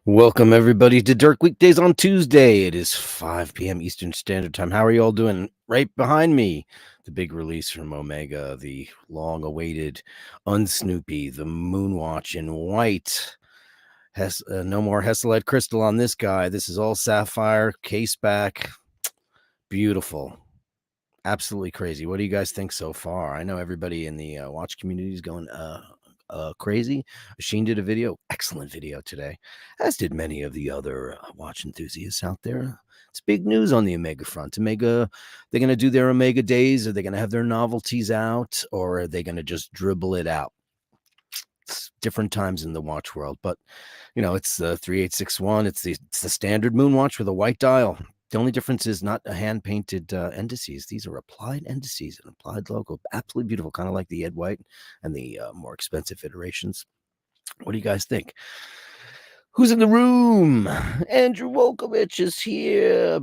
Welcome, everybody, to Dirk Weekdays on Tuesday. It is 5 p.m. Eastern Standard Time. How are you all doing? Right behind me, the big release from Omega, the long-awaited Un-snoopy, the Moonwatch in white. No more Hesselite crystal on this guy. This is all sapphire, case back. Beautiful. Absolutely crazy. What do you guys think so far? I know everybody in the watch community is going crazy. Sheen did a video, excellent video today, as did many of the other watch enthusiasts out there. It's big news on the Omega front. Omega, they're going to do their Omega days. Are they going to have their novelties out, or are they going to just dribble it out? It's different times in the watch world, but you know, it's the 3861. It's the standard moon watch with a white dial. The only difference is not a hand-painted indices. These are applied indices, an applied logo. Absolutely beautiful, kind of like the Ed White and the more expensive iterations. What do you guys think? Who's in the room? Andrew Wolkovich is here.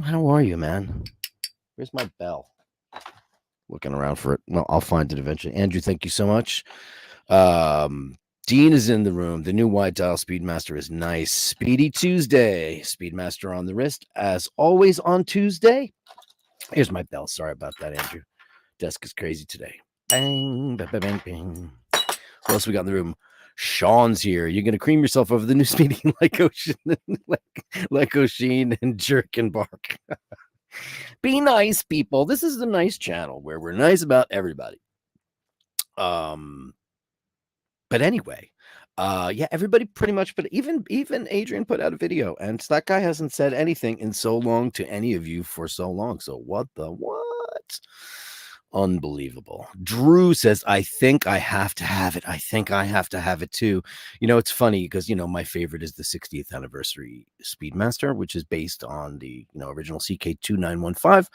How are you, man? Where's my bell? Looking around for it. Well, I'll find it eventually. Andrew, thank you so much. Dean is in the room. The new white dial Speedmaster is nice. Speedy Tuesday. Speedmaster on the wrist, as always on Tuesday. Here's my bell. Sorry about that, Andrew. Desk is crazy today. Bang, bang, bang, bang. What else we got in the room? Sean's here. You're going to cream yourself over the new Speedy like O'Sheen and Jerk and Bark. Be nice, people. This is the nice channel where we're nice about everybody. But anyway, yeah, everybody pretty much, but even Adrian put out a video, and that guy hasn't said anything in so long to any of you for so long. So what? Unbelievable. Drew says, I think I have to have it. I think I have to have it too. You know, it's funny because, you know, my favorite is the 60th anniversary Speedmaster, which is based on the, you know, original CK2915.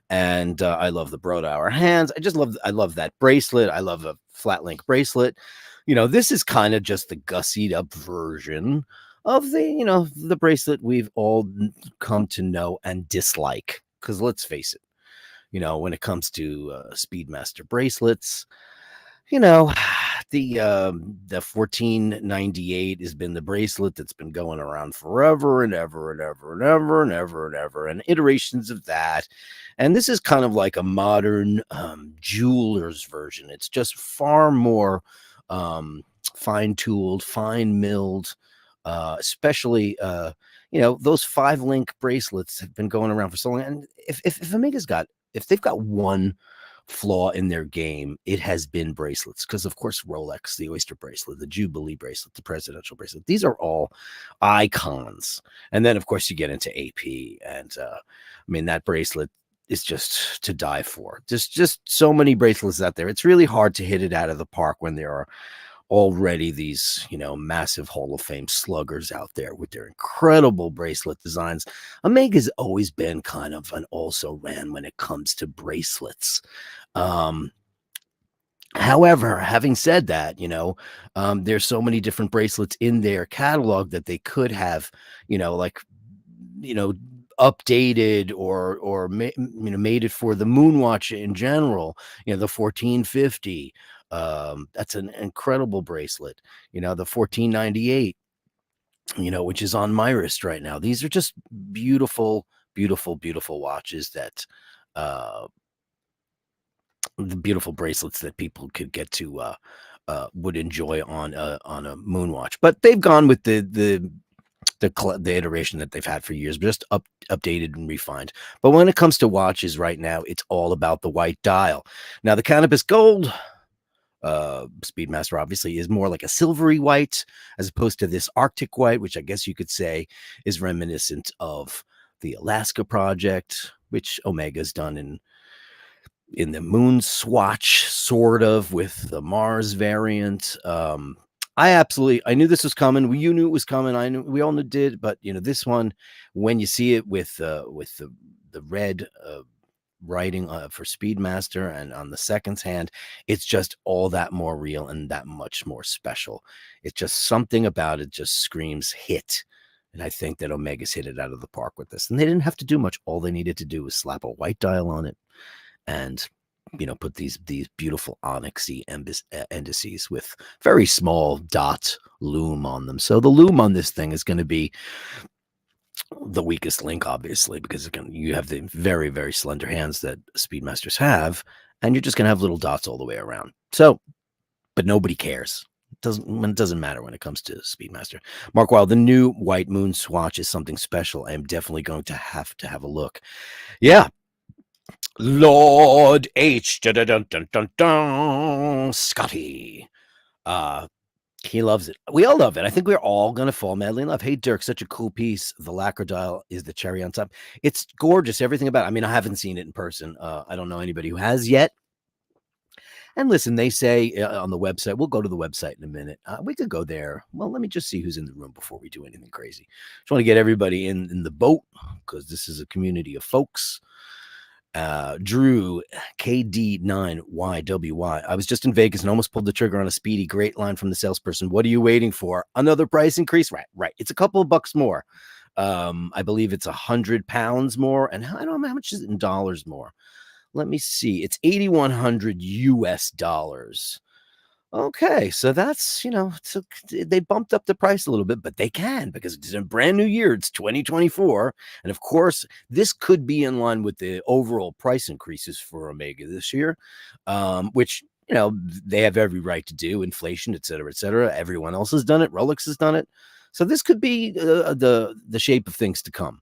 And I love the Brodauer hands. I love that bracelet. I love a flat link bracelet. You know, this is kind of just the gussied up version of the, you know, the bracelet we've all come to know and dislike. Because let's face it, you know, when it comes to Speedmaster bracelets, you know, the 1498 has been the bracelet that's been going around forever and ever and ever and ever and ever and ever, and iterations of that. And this is kind of like a modern jeweler's version. It's just far more fine-tooled, fine-milled, especially, you know, those 5-link bracelets have been going around for so long. And if Omega's got, if they've got one flaw in their game, it has been bracelets. Because, of course, Rolex, the Oyster bracelet, the Jubilee bracelet, the presidential bracelet, these are all icons. And then, of course, you get into AP. And, I mean, that bracelet is just to die for. Just so many bracelets out there. It's really hard to hit it out of the park when there are already these, you know, massive Hall of Fame sluggers out there with their incredible bracelet designs. Omega's always been kind of an also-ran when it comes to bracelets. However, having said that, you know, there's so many different bracelets in their catalog that they could have, you know, like, you know, updated or you know, made it for the Moonwatch in general. You know, the 1450. That's an incredible bracelet. You know, the 1498, you know, which is on my wrist right now. These are just beautiful, beautiful, beautiful watches that the beautiful bracelets that people could get to would enjoy on a Moonwatch. But they've gone with the iteration that they've had for years, just updated and refined. But when it comes to watches right now, it's all about the white dial. Now, the Cannabis Gold Speedmaster obviously is more like a silvery white as opposed to this Arctic white, which I guess you could say is reminiscent of the Alaska project, which Omega's done in the Moon Swatch, sort of, with the Mars variant. I knew this was coming. You knew it was coming. We all did, but you know, this one, when you see it with the red writing for Speedmaster and on the seconds hand, it's just all that more real and that much more special. It's just something about it just screams hit. And I think that Omega's hit it out of the park with this. And they didn't have to do much. All they needed to do was slap a white dial on it. And put these beautiful onyxy indices with very small dot loom on them. So the loom on this thing is going to be the weakest link, obviously, because again, you have the very, very slender hands that Speedmasters have, and you're just going to have little dots all the way around. So, but nobody cares. It doesn't matter when it comes to Speedmaster. Mark, while the new White Moon swatch is something special, I am definitely going to have a look. Yeah. Lord H. Dun, dun, dun, dun, dun, Scotty. He loves it. We all love it. I think we're all going to fall madly in love. Hey, Dirk, such a cool piece. The lacquer dial is the cherry on top. It's gorgeous. Everything about it. I mean, I haven't seen it in person. I don't know anybody who has yet. And listen, they say on the website, we'll go to the website in a minute. We could go there. Well, let me just see who's in the room before we do anything crazy. Just want to get everybody in the boat because this is a community of folks. Drew KD9YWY. I was just in Vegas and almost pulled the trigger on a Speedy. Great line from the salesperson. What are you waiting for? Another price increase? Right. It's a couple of bucks more. I believe it's £100 more. And I don't know how much is it in dollars more. Let me see. It's $8,100 US. Okay, so that's, they bumped up the price a little bit, but they can because it's a brand new year. It's 2024. And of course, this could be in line with the overall price increases for Omega this year, which, they have every right to do. Inflation, et cetera, et cetera. Everyone else has done it. Rolex has done it. So this could be the shape of things to come.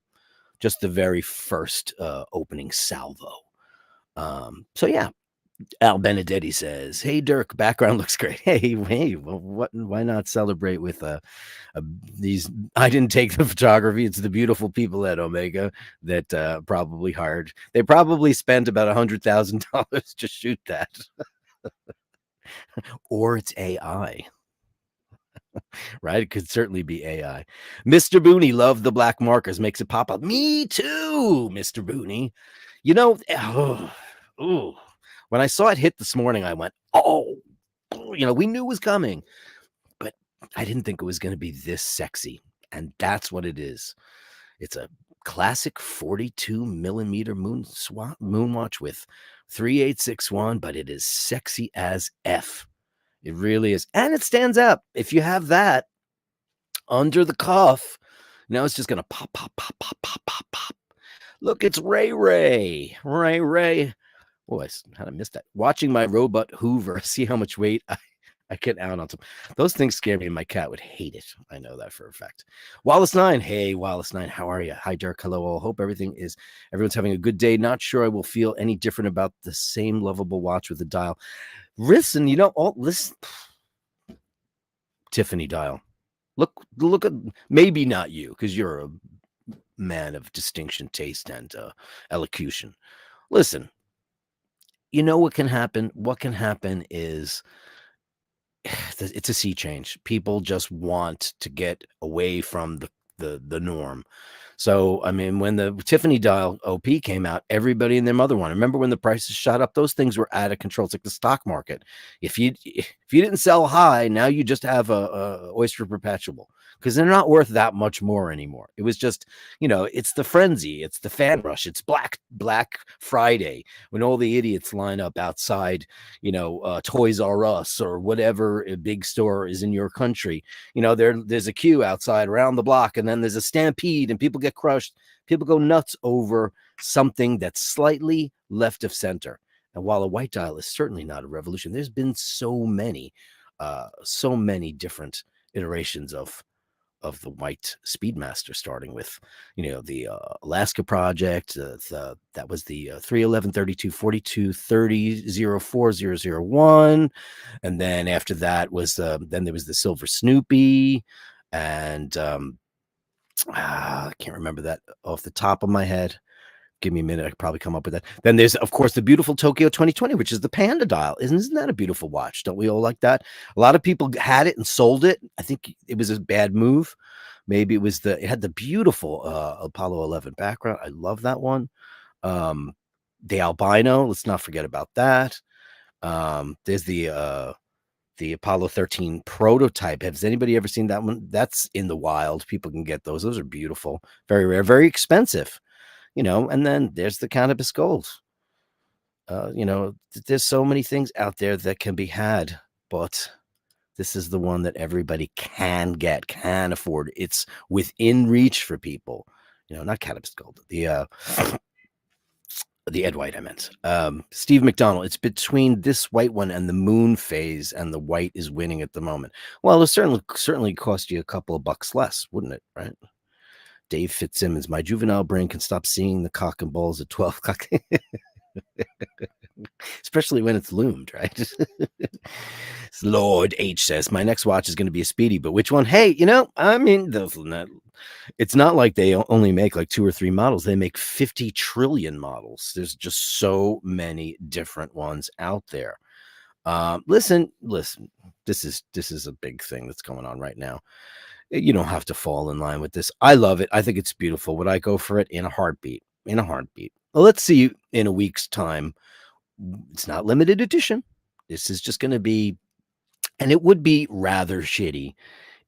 Just the very first opening salvo. So yeah. Al Benedetti says, "Hey Dirk, background looks great." Hey, well, what? Why not celebrate with these? I didn't take the photography. It's the beautiful people at Omega that probably hired. They probably spent about $100,000 to shoot that, or it's AI. Right? It could certainly be AI. Mr. Booney loved the black markers. Makes it pop up. Me too, Mr. Booney. When I saw it hit this morning, I went, oh, we knew it was coming, but I didn't think it was going to be this sexy. And that's what it is. It's a classic 42 millimeter moon watch with 3861, but it is sexy as F. It really is. And it stands out. If you have that under the cuff, now it's just going to pop, pop, pop, pop, pop, pop, pop. Look, it's Ray. Oh, how did I miss that? Watching my robot Hoover, see how much weight I get out on some. Those things scare me, and my cat would hate it. I know that for a fact. Wallace9, hey, Wallace9, how are you? Hi, Dirk, hello all. Hope everyone's having a good day. Not sure I will feel any different about the same lovable watch with the dial. Listen, listen. Tiffany dial. Look at, maybe not you, because you're a man of distinction, taste, and elocution. Listen. You know what can happen? What can happen is it's a sea change. People just want to get away from the norm. So, I mean, when the Tiffany dial OP came out, everybody and their mother wanted. Remember when the prices shot up? Those things were out of control. It's like the stock market. If you didn't sell high, now you just have a oyster perpetual because they're not worth that much more anymore. It was just, it's the frenzy. It's the fan rush. It's Black Friday when all the idiots line up outside, Toys R Us or whatever a big store is in your country. There's a queue outside around the block, and then there's a stampede and people get crushed. People go nuts over something that's slightly left of center. And while a white dial is certainly not a revolution, there's been so many different iterations of the white Speedmaster, starting with the Alaska project, that was the 311 32 42 30 04 001, and then after that was then there was the Silver Snoopy, and I can't remember that off the top of my head. Give me a minute. I could probably come up with that. Then there's, of course, the beautiful Tokyo 2020, which is the Panda dial. Isn't that a beautiful watch? Don't we all like that? A lot of people had it and sold it. I think it was a bad move. Maybe it had the beautiful Apollo 11 background. I love that one. The albino. Let's not forget about that. There's the Apollo 13 prototype. Has anybody ever seen that one? That's in the wild. People can get those. Those are beautiful. Very rare, very expensive. And then there's the cannabis gold. There's so many things out there that can be had, but this is the one that everybody can afford. It's within reach for people. Not cannabis gold. The Ed White I meant. Steve McDonald. It's between this white one and the moon phase, and the white is winning at the moment. Well, it'll certainly cost you a couple of bucks less, wouldn't it? Right? Dave Fitzsimmons. My juvenile brain can stop seeing the cock and balls at 12 o'clock. Especially when it's loomed, right? Lord H says, my next watch is going to be a Speedy, but which one? Hey, it's not like they only make like 2 or 3 models. They make 50 trillion models. There's just so many different ones out there. Listen, this is a big thing that's going on right now. You don't have to fall in line with this. I love it. I think it's beautiful. Would I go for it? In a heartbeat. Well, let's see in a week's time. It's not limited edition. This is just going to be, and it would be rather shitty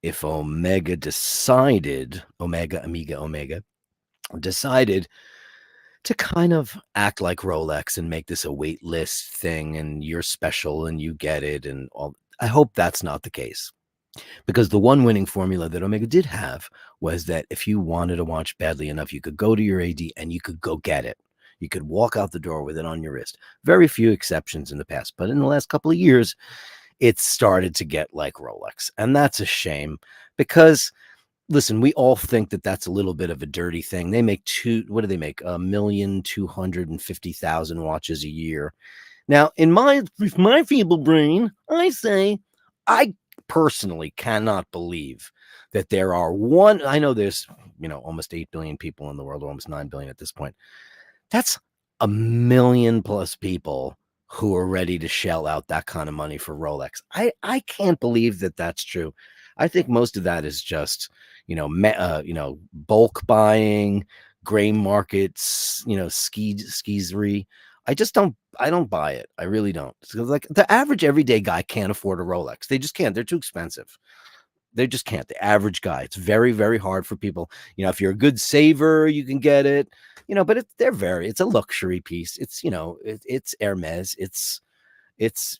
if Omega decided to kind of act like Rolex and make this a wait list thing, and you're special and you get it and all. I hope that's not the case, because the one winning formula that Omega did have was that if you wanted a watch badly enough, you could go to your AD and you could go get it. You could walk out the door with it on your wrist. Very few exceptions in the past, but in the last couple of years, it's started to get like Rolex. And that's a shame, because, listen, we all think that that's a little bit of a dirty thing. They make what do they make? 1,250,000 watches a year. Now, with my feeble brain, I say, I personally cannot believe that there are I know there's, almost 8 billion people in the world, almost 9 billion at this point. That's 1 million plus people who are ready to shell out that kind of money for Rolex. I can't believe that that's true. I think most of that is just, bulk buying, gray markets, skeezery. I don't buy it. I really don't. Like, the average everyday guy can't afford a Rolex. They just can't. They're too expensive. They just can't. The average guy. It's very, very hard for people. If you're a good saver, you can get it. But it's a luxury piece. It's, it's Hermes. It's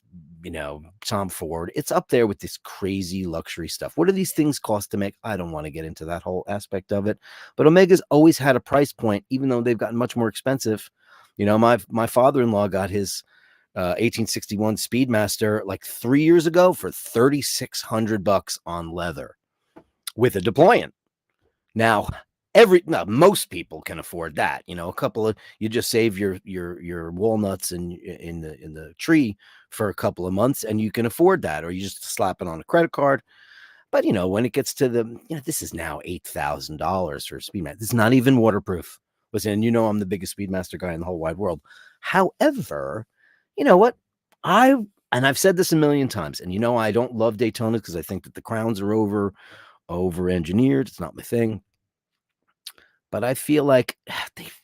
Tom Ford. It's up there with this crazy luxury stuff. What do these things cost to make? I don't want to get into that whole aspect of it. But Omega's always had a price point, even though they've gotten much more expensive. My father-in-law got his 1861 Speedmaster like 3 years ago for $3,600 on leather with a deployant. Now, most people can afford that. A couple of, you just save your walnuts in the tree for a couple of months and you can afford that, or you just slap it on a credit card. But when it gets to this is now $8,000 for a Speedmaster. This is not even waterproof. Listen, I'm the biggest Speedmaster guy in the whole wide world. However, you know what? I've said this a million times, and I don't love Daytona because I think that the crowns are over engineered. It's not my thing. But I feel like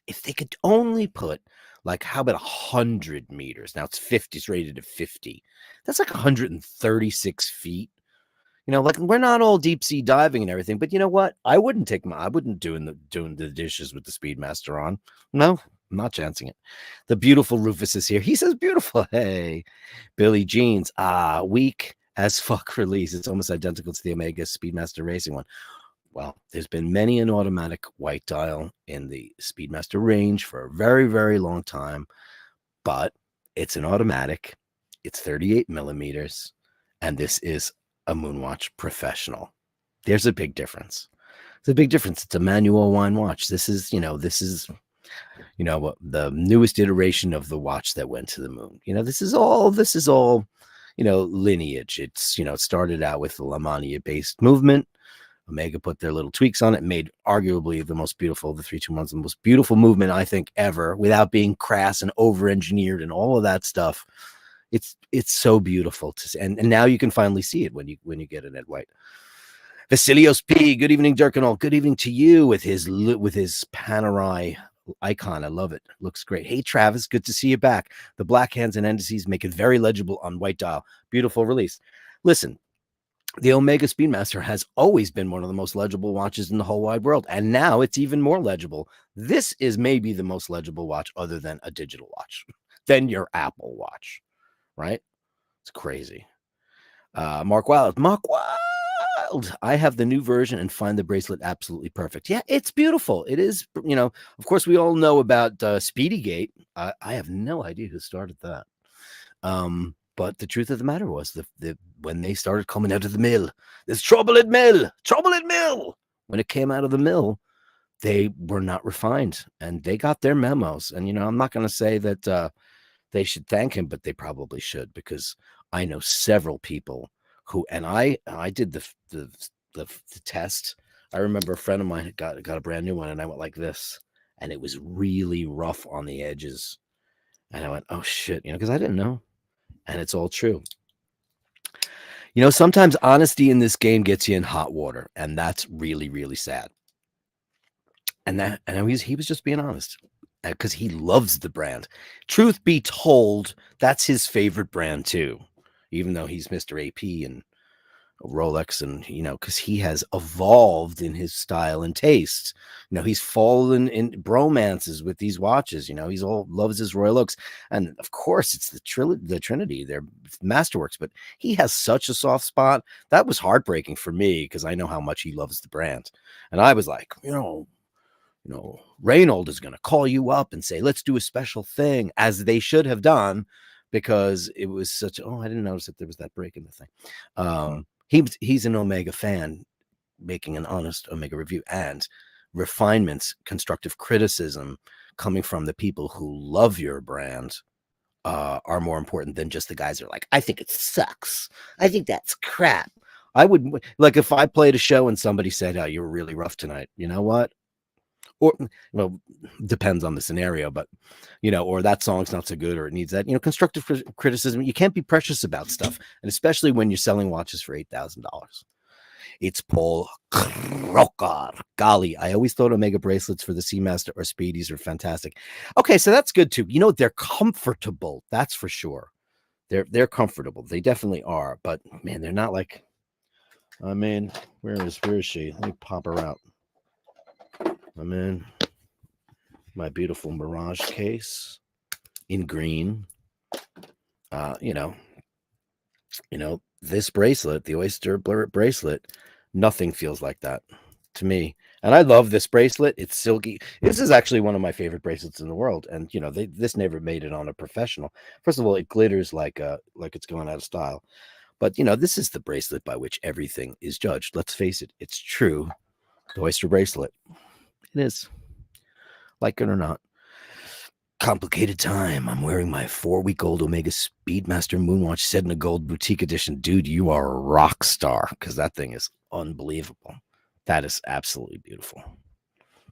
if they could only put, like, how about 100 meters? Now it's rated at 50. That's like 136 feet. Like, we're not all deep sea diving and everything, but you know what? I wouldn't doing the dishes with the Speedmaster on. No, I'm not chancing it. The beautiful Rufus is here. He says beautiful. Hey, Billy Jeans. Weak as fuck release. It's almost identical to the Omega Speedmaster Racing one. Well, there's been many an automatic white dial in the Speedmaster range for a very, very long time, but it's an automatic. It's 38 millimeters, and this is a Moonwatch Professional. There's a big difference. It's a big difference. It's a manual wine watch. This is the newest iteration of the watch that went to the moon. This is all lineage. It's, it started out with the Lamania based movement. Omega put their little tweaks on it, made arguably the most beautiful of the 321s, the most beautiful movement, I think, ever, without being crass and over-engineered and all of that stuff. It's so beautiful to see. And now you can finally see it when you get an Ed White. Vasilios P, good evening, Dirk and all. Good evening to you with his Panerai icon. I love it. Looks great. Hey, Travis, good to see you back. The black hands and indices make it very legible on white dial. Beautiful release. Listen, the Omega Speedmaster has always been one of the most legible watches in the whole wide world, and now it's even more legible. This is maybe the most legible watch other than a digital watch. than your Apple Watch, right? It's crazy. Mark Wild. I have the new version and find the bracelet absolutely perfect. Yeah, it's beautiful. It is, of course, we all know about Speedy Gate. I have no idea who started that. But the truth of the matter was when they started coming out of the mill, there's trouble at mill. When it came out of the mill, they were not refined and they got their memos. And, I'm not going to say that they should thank him, but they probably should, because I know several people who, and I did the test. I remember a friend of mine got a brand new one, and I went like this, and it was really rough on the edges. And I went, oh shit, because I didn't know. And it's all true. Sometimes honesty in this game gets you in hot water, and that's really, really sad. And he was just being honest, because he loves the brand. Truth be told, that's his favorite brand too, even though he's Mr. AP and Rolex, and because he has evolved in his style and taste. He's fallen in bromances with these watches. He's all loves his Royal Oaks, and of course it's the Trinity. They're masterworks, but he has such a soft spot. That was heartbreaking for me, because I know how much he loves the brand, and I was like, Reynold is going to call you up and say, let's do a special thing, as they should have done, because it was such, I didn't notice that there was that break in the thing. He's an Omega fan, making an honest Omega review, and refinements, constructive criticism coming from the people who love your brand are more important than just the guys that are like, I think it sucks. I think that's crap. I would, like, if I played a show and somebody said, oh, you were really rough tonight, you know what? Or, well, depends on the scenario, but, or that song's not so good, or it needs that, constructive criticism. You can't be precious about stuff. And especially when you're selling watches for $8,000. It's Paul Krokar. Golly, I always thought Omega bracelets for the Seamaster or Speedies are fantastic. Okay, so that's good too. They're comfortable. That's for sure. They're comfortable. They definitely are. But man, they're not like, where is she? Let me pop her out. I'm in my beautiful Mirage case in green. This bracelet, the Oyster bracelet, nothing feels like that to me. And I love this bracelet. It's silky. This is actually one of my favorite bracelets in the world. And this never made it on a professional. First of all, it glitters like it's going out of style. But this is the bracelet by which everything is judged. Let's face it, it's true. The Oyster bracelet. It is. Like it or not. Complicated time. I'm wearing my 4-week-old Omega Speedmaster Moonwatch set in a gold boutique edition. Dude, you are a rock star, because that thing is unbelievable. That is absolutely beautiful.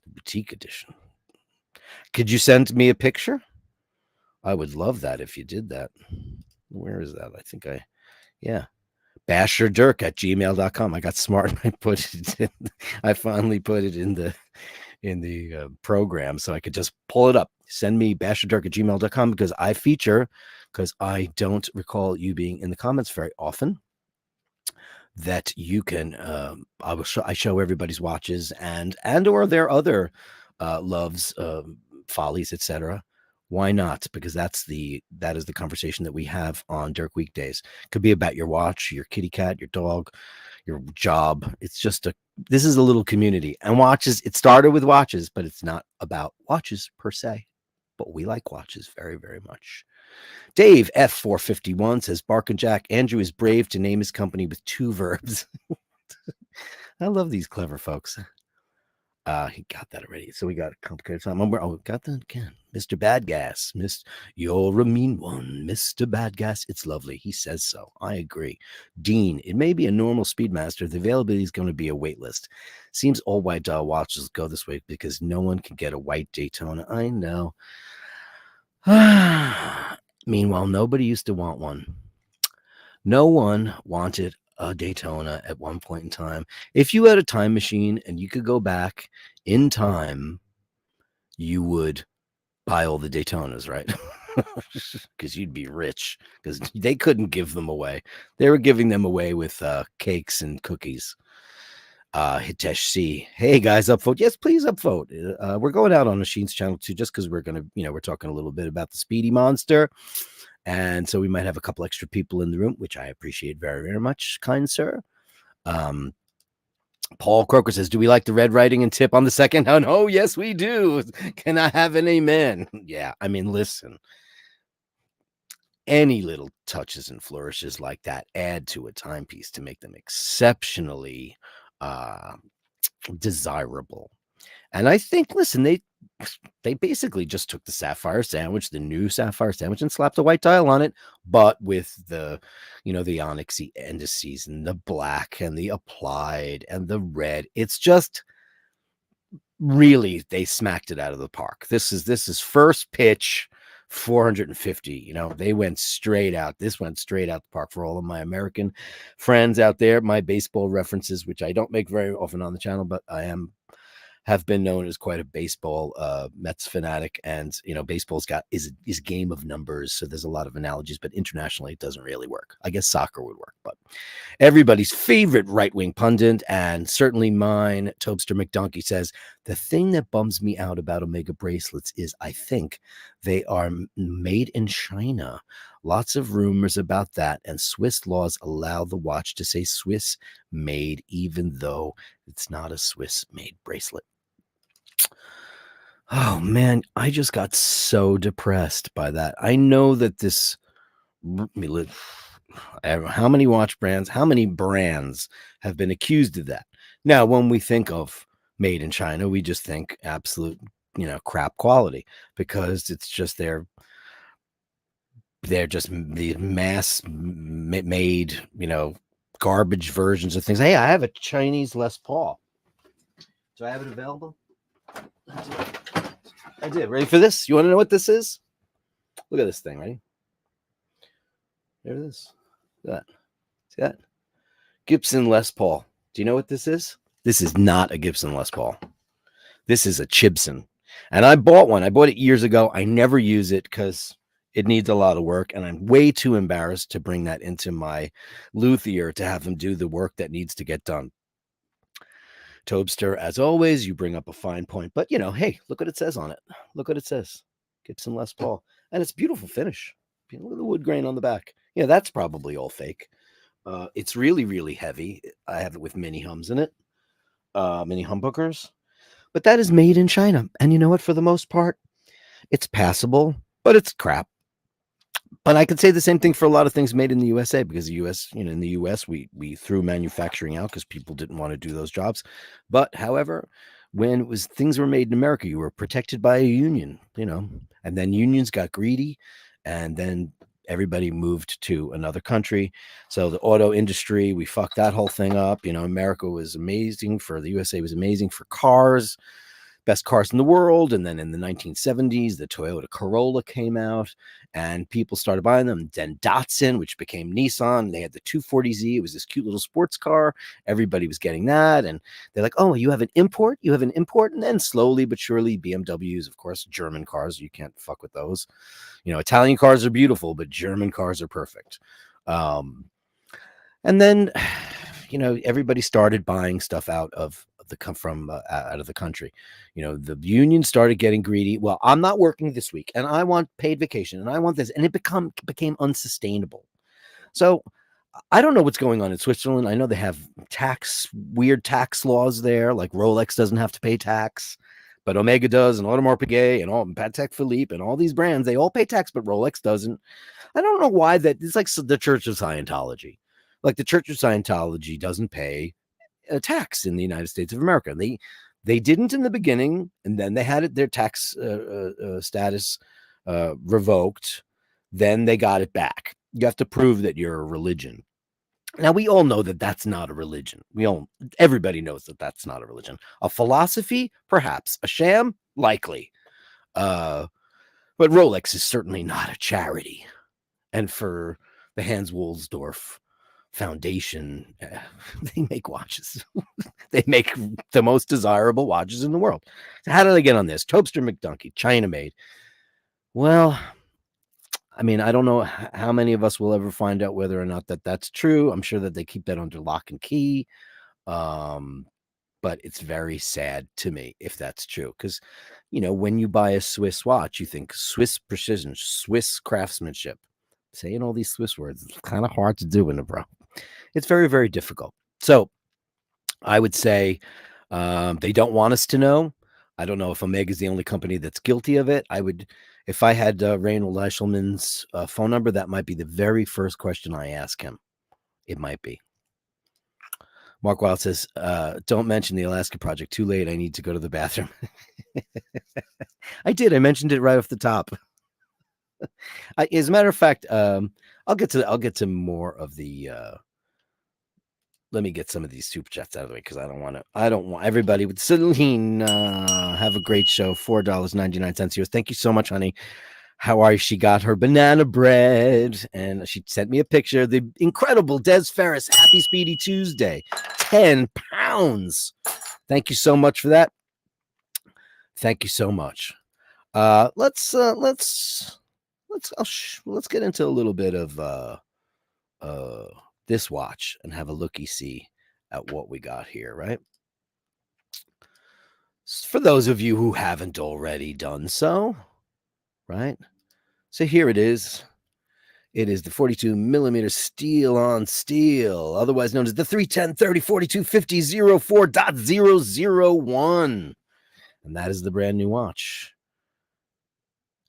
Boutique edition. Could you send me a picture? I would love that if you did that. Where is that? I think basherdirk@gmail.com. I got smart. I finally put it in the program, so I could just pull it up. Send me basherdirk@gmail.com, because I don't recall you being in the comments very often, that you can I show everybody's watches and or their other loves, follies, etc. Why not? Because that is the conversation that we have on Dirk Weekdays. Could be about your watch, your kitty cat, your dog, your job. It's just this is a little community. And watches, it started with watches, but it's not about watches per se. But we like watches very, very much. Dave F451 says, Bark and Jack, Andrew is brave to name his company with 2 verbs. I love these clever folks. He got that already. So we got a complicated time. Got that again. Mr. Bad Gas. You're a mean one, Mr. Bad Gas. It's lovely. He says so. I agree. Dean, it may be a normal Speedmaster. The availability is going to be a wait list. Seems all white dial watches go this way because no one can get a white Daytona. I know. Meanwhile, nobody used to want one. No one wanted a Daytona at one point in time. If you had a time machine and you could go back in time, you would buy all the Daytonas, right? Because you'd be rich, because they couldn't give them away. They were giving them away with cakes and cookies. Hitesh C. Hey guys, upvote. Yes, please upvote. We're going out on Machines channel too, just because we're gonna, we're talking a little bit about the Speedy monster. And so we might have a couple extra people in the room, which I appreciate very, very much, kind sir. Paul Croker says, do we like the red writing and tip on the second hunt? Oh, yes, we do. Can I have an amen? Yeah, I mean, listen, any little touches and flourishes like that add to a timepiece to make them exceptionally desirable. And I think, listen, they basically just took the sapphire sandwich, the new sapphire sandwich, and slapped a white dial on it, but with the, the onyxy indices and the black and the applied and the red. It's just really, they smacked it out of the park. This is first pitch 450. They went straight out. This went straight out the park for all of my American friends out there. My baseball references, which I don't make very often on the channel, but I have been known as quite a baseball Mets fanatic, and baseball's is a game of numbers, so there's a lot of analogies, but internationally it doesn't really work. I guess soccer would work, but everybody's favorite right-wing pundit, and certainly mine, Tobster McDonkey, says the thing that bums me out about Omega bracelets is I think they are made in China. Lots of rumors about that, and Swiss laws allow the watch to say Swiss made, even though it's not a Swiss made bracelet. Oh man, I just got so depressed by that. I know that this, how many watch brands, how many brands have been accused of that? Now, when we think of made in China, we just think absolute, crap quality, because it's just they're just the mass made, garbage versions of things. Hey, I have a Chinese Les Paul. Do I have it available? I did. Ready for this? You want to know what this is? Look at this thing, ready? There it is. Look at that. See that? Gibson Les Paul. Do you know what this is? This is not a Gibson Les Paul. This is a Chibson. And I bought one. I bought it years ago. I never use it because it needs a lot of work, and I'm way too embarrassed to bring that into my luthier to have him do the work that needs to get done. Tobster, as always, you bring up a fine point. But, hey, look what it says on it. Look what it says. Gibson Les Paul. And it's beautiful finish. Look at the wood grain on the back. Yeah, that's probably all fake. It's really, really heavy. I have it with mini hums in it. Mini humbuckers. But that is made in China. And you know what? For the most part, it's passable, but it's crap. But I could say the same thing for a lot of things made in the USA, because the US, in the US, we threw manufacturing out because people didn't want to do those jobs. But however, when things were made in America, you were protected by a union, and then unions got greedy, and then everybody moved to another country. So the auto industry, we fucked that whole thing up. America was amazing the USA was amazing for cars. Best cars in the world. And then in the 1970s, the Toyota Corolla came out and people started buying them. Then Datsun, which became Nissan, they had the 240Z. It was this cute little sports car. Everybody was getting that. And they're like, oh, you have an import? You have an import? And then slowly but surely, BMWs, of course, German cars, you can't fuck with those. Italian cars are beautiful, but German cars are perfect. And then, everybody started buying stuff out of the country. The union started getting greedy. Well, I'm not working this week, and I want paid vacation, and I want this, and it became unsustainable. So I don't know what's going on in Switzerland. I know they have weird tax laws there, like Rolex doesn't have to pay tax, but Omega does, and Audemars Piguet, and Patek Philippe, and all these brands, they all pay tax, but Rolex doesn't. I don't know why that. It's like the Church of Scientology. Like the Church of Scientology doesn't pay a tax in the United States of America. They didn't in the beginning, and then they had their tax status revoked. Then they got it back. You have to prove that you're a religion. Now, we all know that that's not a religion. Everybody knows that that's not a religion. A philosophy, perhaps. A sham, likely. But Rolex is certainly not a charity. And for the Hans Wohlsdorf Foundation, they make watches. They make the most desirable watches in the world. So how did I get on this? Tobster McDonkey, China made. Well, I mean, I don't know how many of us will ever find out whether or not that's true. I'm sure that they keep that under lock and key. but it's very sad to me if that's true. Because, when you buy a Swiss watch, you think Swiss precision, Swiss craftsmanship. Saying all these Swiss words, it's kind of hard to do in a bro. It's very, very difficult. So I would say they don't want us to know. I don't know if Omega is the only company that's guilty of it. If I had Reynold Eichelman's phone number, that might be the very first question I ask him. It might be. Mark Wild says, don't mention the Alaska project. Too late. I need to go to the bathroom. I did. I mentioned it right off the top. As a matter of fact, I'll get to more of the. Let me get some of these super chats out of the way because I don't want everybody with Celine. Have a great show. $4.99 yours. Thank you so much, honey. How are you? She got her banana bread and she sent me a picture. The incredible Des Ferris. Happy Speedy Tuesday. 10 pounds. Thank you so much for that. Thank you so much. Let's get into a little bit of this watch and have a looky-see at what we got here, right? For those of you who haven't already done so, right? So here it is. It is the 42 millimeter steel on steel, otherwise known as the 310 30 42 50 04.001. And that is the brand new watch.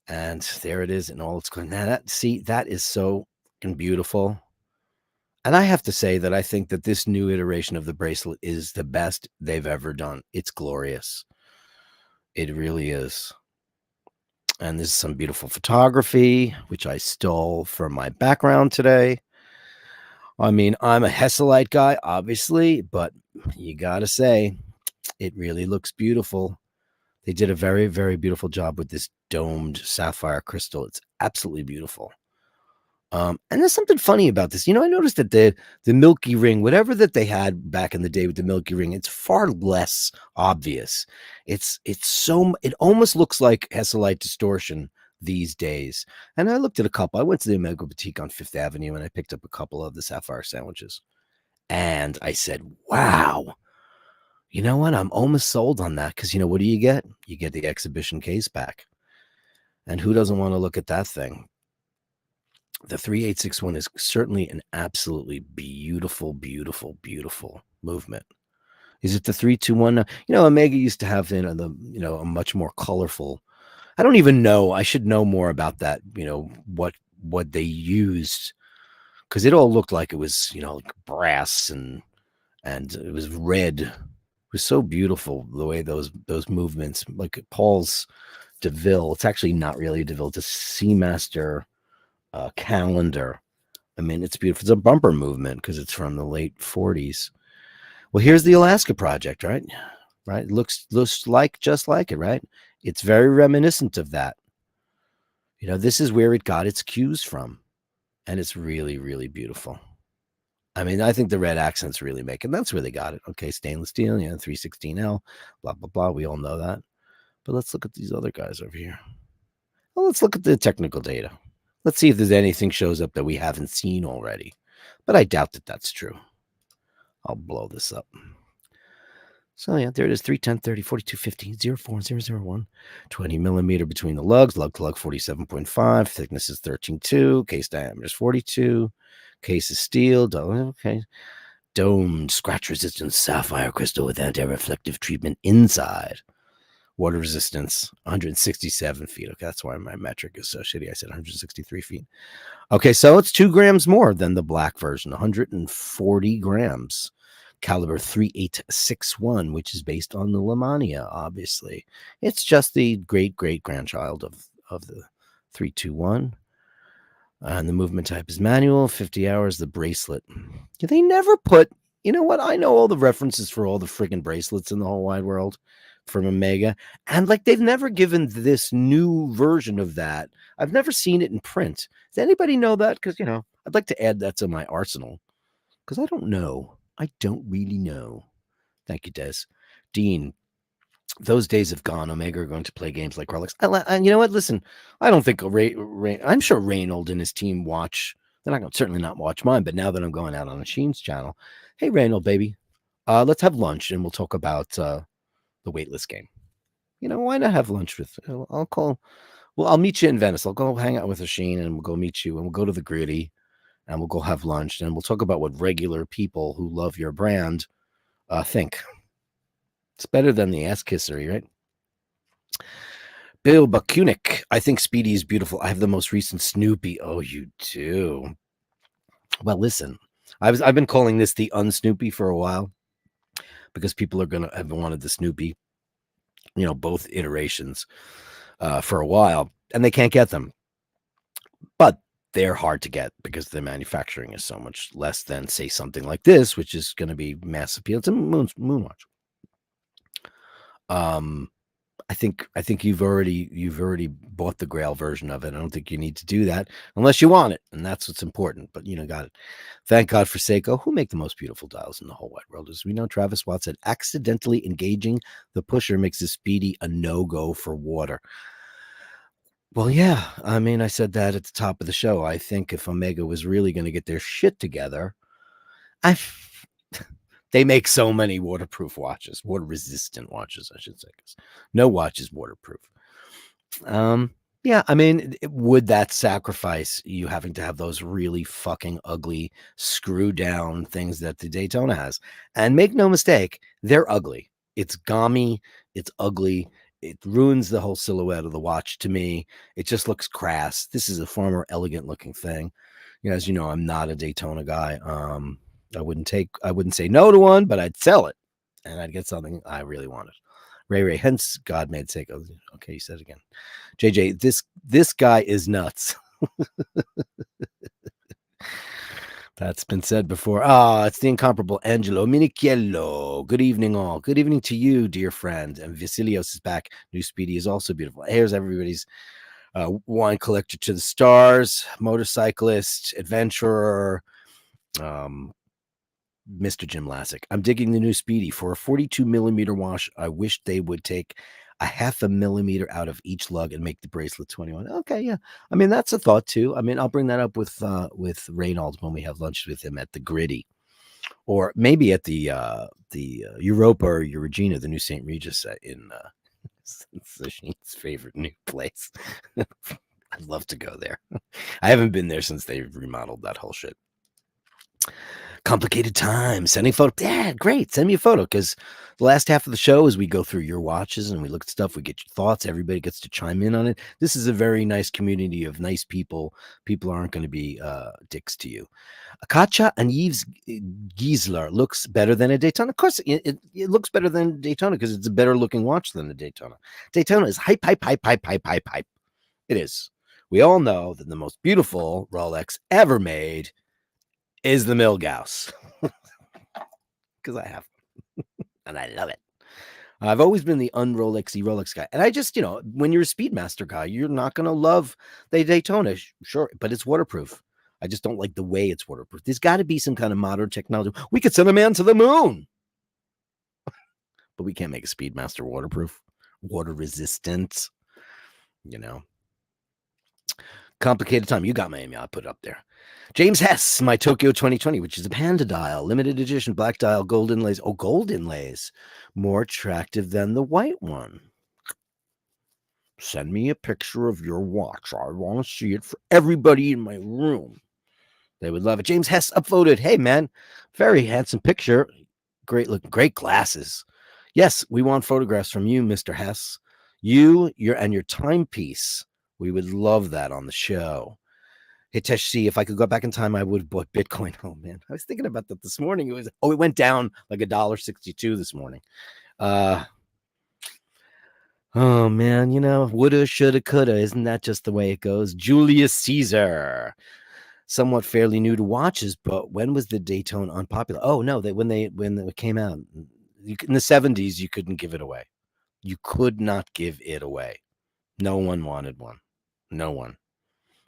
And there it is in all its glory. Now that is so beautiful. And I have to say that I think that this new iteration of the bracelet is the best they've ever done. It's glorious. It really is. And this is some beautiful photography, which I stole from my background today. I mean, I'm a Hesselite guy, obviously, but you got to say, it really looks beautiful. They did a very, very beautiful job with this domed sapphire crystal. It's absolutely beautiful. And there's something funny about this. I noticed that the Milky Ring, whatever that they had back in the day with the Milky Ring, it's far less obvious. It almost looks like Hesselite distortion these days. And I looked at a couple. I went to the Omega Boutique on Fifth Avenue and I picked up a couple of the sapphire sandwiches. And I said, wow, you know what? I'm almost sold on that because, what do you get? You get the exhibition case back. And who doesn't want to look at that thing? The 3861 is certainly an absolutely beautiful, beautiful, beautiful movement. Is it the 321? Omega used to have a much more colorful. I don't even know. I should know more about that. What they used, because it all looked like it was like brass and it was red. It was so beautiful the way those movements, like Paul's DeVille. It's actually not really a DeVille. It's a Seamaster calendar. I mean, it's beautiful. It's a bumper movement because it's from the late 40s. Well, here's the Alaska project, right? It looks like just like it, right? It's very reminiscent of that. This is where it got its cues from, and it's really, really beautiful. I mean, I think the red accents really make it. That's where they got it. Okay, stainless steel, 316L, blah blah blah. We all know that. But let's look at these other guys over here. Well, let's look at the technical data. Let's see if there's anything shows up that we haven't seen already. But I doubt that that's true. I'll blow this up. So, yeah, there it is. 310, 30, 42, 50, 04001. 20 millimeter between the lugs. Lug to lug 47.5. Thickness is 13.2. Case diameter is 42. Case is steel. Okay. Domed, scratch-resistant sapphire crystal with anti-reflective treatment inside. Water resistance, 167 feet. Okay, that's why my metric is so shitty. I said 163 feet. Okay, so it's 2 grams more than the black version, 140 grams. Caliber 3861, which is based on the Lamania, obviously. It's just the great-great-grandchild of the 321. And the movement type is manual, 50 hours, the bracelet. They never put, you know what? I know all the references for all the friggin' bracelets in the whole wide world from Omega, and they've never given this new version of that. I've never seen it in print. Does anybody know that? Because I'd like to add that to my arsenal because I don't know. I don't really know. Thank you, Des. Dean, those days have gone. Omega are going to play games like Rolex. And you know what? Listen, I don't think I'm sure Reynold and his team watch. They're not going to certainly not watch mine. But now that I'm going out on Sheen's channel, hey Reynold, baby, Let's have lunch and we'll talk about the waitlist game. Why not have lunch with? I'll call. Well, I'll meet you in Venice. I'll go hang out with Asheen and we'll go meet you and we'll go to the Gritty and we'll go have lunch and we'll talk about what regular people who love your brand think. It's better than the ass kissery, right? Bill Bakunik, I think Speedy is beautiful. I have the most recent Snoopy. Oh, you do? Well, listen, I've been calling this the Un-snoopy for a while because people are gonna have wanted the Snoopy, both iterations for a while, and they can't get them. But they're hard to get because the manufacturing is so much less than, say, something like this, which is going to be mass appeal. It's a Moonwatch. I think you've already bought the Grail version of it. I don't think you need to do that unless you want it, and that's what's important. But got it. Thank God for Seiko, who make the most beautiful dials in the whole wide world. As we know, Travis Watt said, accidentally engaging the pusher makes the Speedy a no-go for water. Well, yeah. I mean, I said that at the top of the show. I think if Omega was really going to get their shit together, they make so many waterproof watches, water-resistant watches, I should say, because no watch is waterproof. Yeah, I mean, would that sacrifice you having to have those really fucking ugly screw-down things that the Daytona has? And make no mistake, they're ugly. It's gaumy. It's ugly. It ruins the whole silhouette of the watch to me. It just looks crass. This is a far more elegant looking thing. As you know, I'm not a Daytona guy. I wouldn't say no to one, but I'd sell it and I'd get something I really wanted. Ray, hence God made Seiko. Okay, you said it again. JJ, this guy is nuts. That's been said before. It's the incomparable Angelo Minichiello. Good evening, all. Good evening to you, dear friend. And Vasilios is back. New Speedy is also beautiful. Here's everybody's wine collector to the stars, motorcyclist, adventurer, Mr. Jim Lassick. I'm digging the new Speedy. For a 42 millimeter wash, I wish they would take a 0.5 millimeter out of each lug and make the bracelet 21. Okay, yeah. I mean, that's a thought too. I mean, I'll bring that up with Reynolds when we have lunch with him at the Gritty, or maybe at the Europa or Regina, the new St. Regis in Sashin's favorite new place. I'd love to go there. I haven't been there since they remodeled that whole shit. Complicated time. Sending photo. Dad, great. Send me a photo, because the last half of the show is we go through your watches and we look at stuff. We get your thoughts. Everybody gets to chime in on it. This is a very nice community of nice people. People aren't going to be dicks to you. Katja and Yves Giesler looks better than a Daytona. Of course, it looks better than Daytona because it's a better looking watch than a Daytona. Daytona is hype. It is. We all know that the most beautiful Rolex ever made is the Milgauss, because I have, and I love it. I've always been the un-Rolexy Rolex guy, and I just, when you're a Speedmaster guy, you're not going to love the Daytona, sure, but it's waterproof. I just don't like the way it's waterproof. There's got to be some kind of modern technology. We could send a man to the moon, but we can't make a Speedmaster waterproof, water resistant. Complicated time. You got my email. I put it up there. James Hess, my Tokyo 2020, which is a panda dial, limited edition, black dial, gold inlays. Oh, gold inlays. More attractive than the white one. Send me a picture of your watch. I want to see it for everybody in my room. They would love it. James Hess upvoted. Hey, man, very handsome picture. Great look, great glasses. Yes, we want photographs from you, Mr. Hess. Your timepiece. We would love that on the show. Hitesh C, if I could go back in time, I would have bought Bitcoin. Oh, man. I was thinking about that this morning. It went down like $1.62 this morning. Oh, man, woulda, shoulda, coulda. Isn't that just the way it goes? Julius Caesar. Somewhat fairly new to watches, but when was the Daytona unpopular? Oh, no, when it came out. In the 70s, you couldn't give it away. You could not give it away. No one wanted one. No one.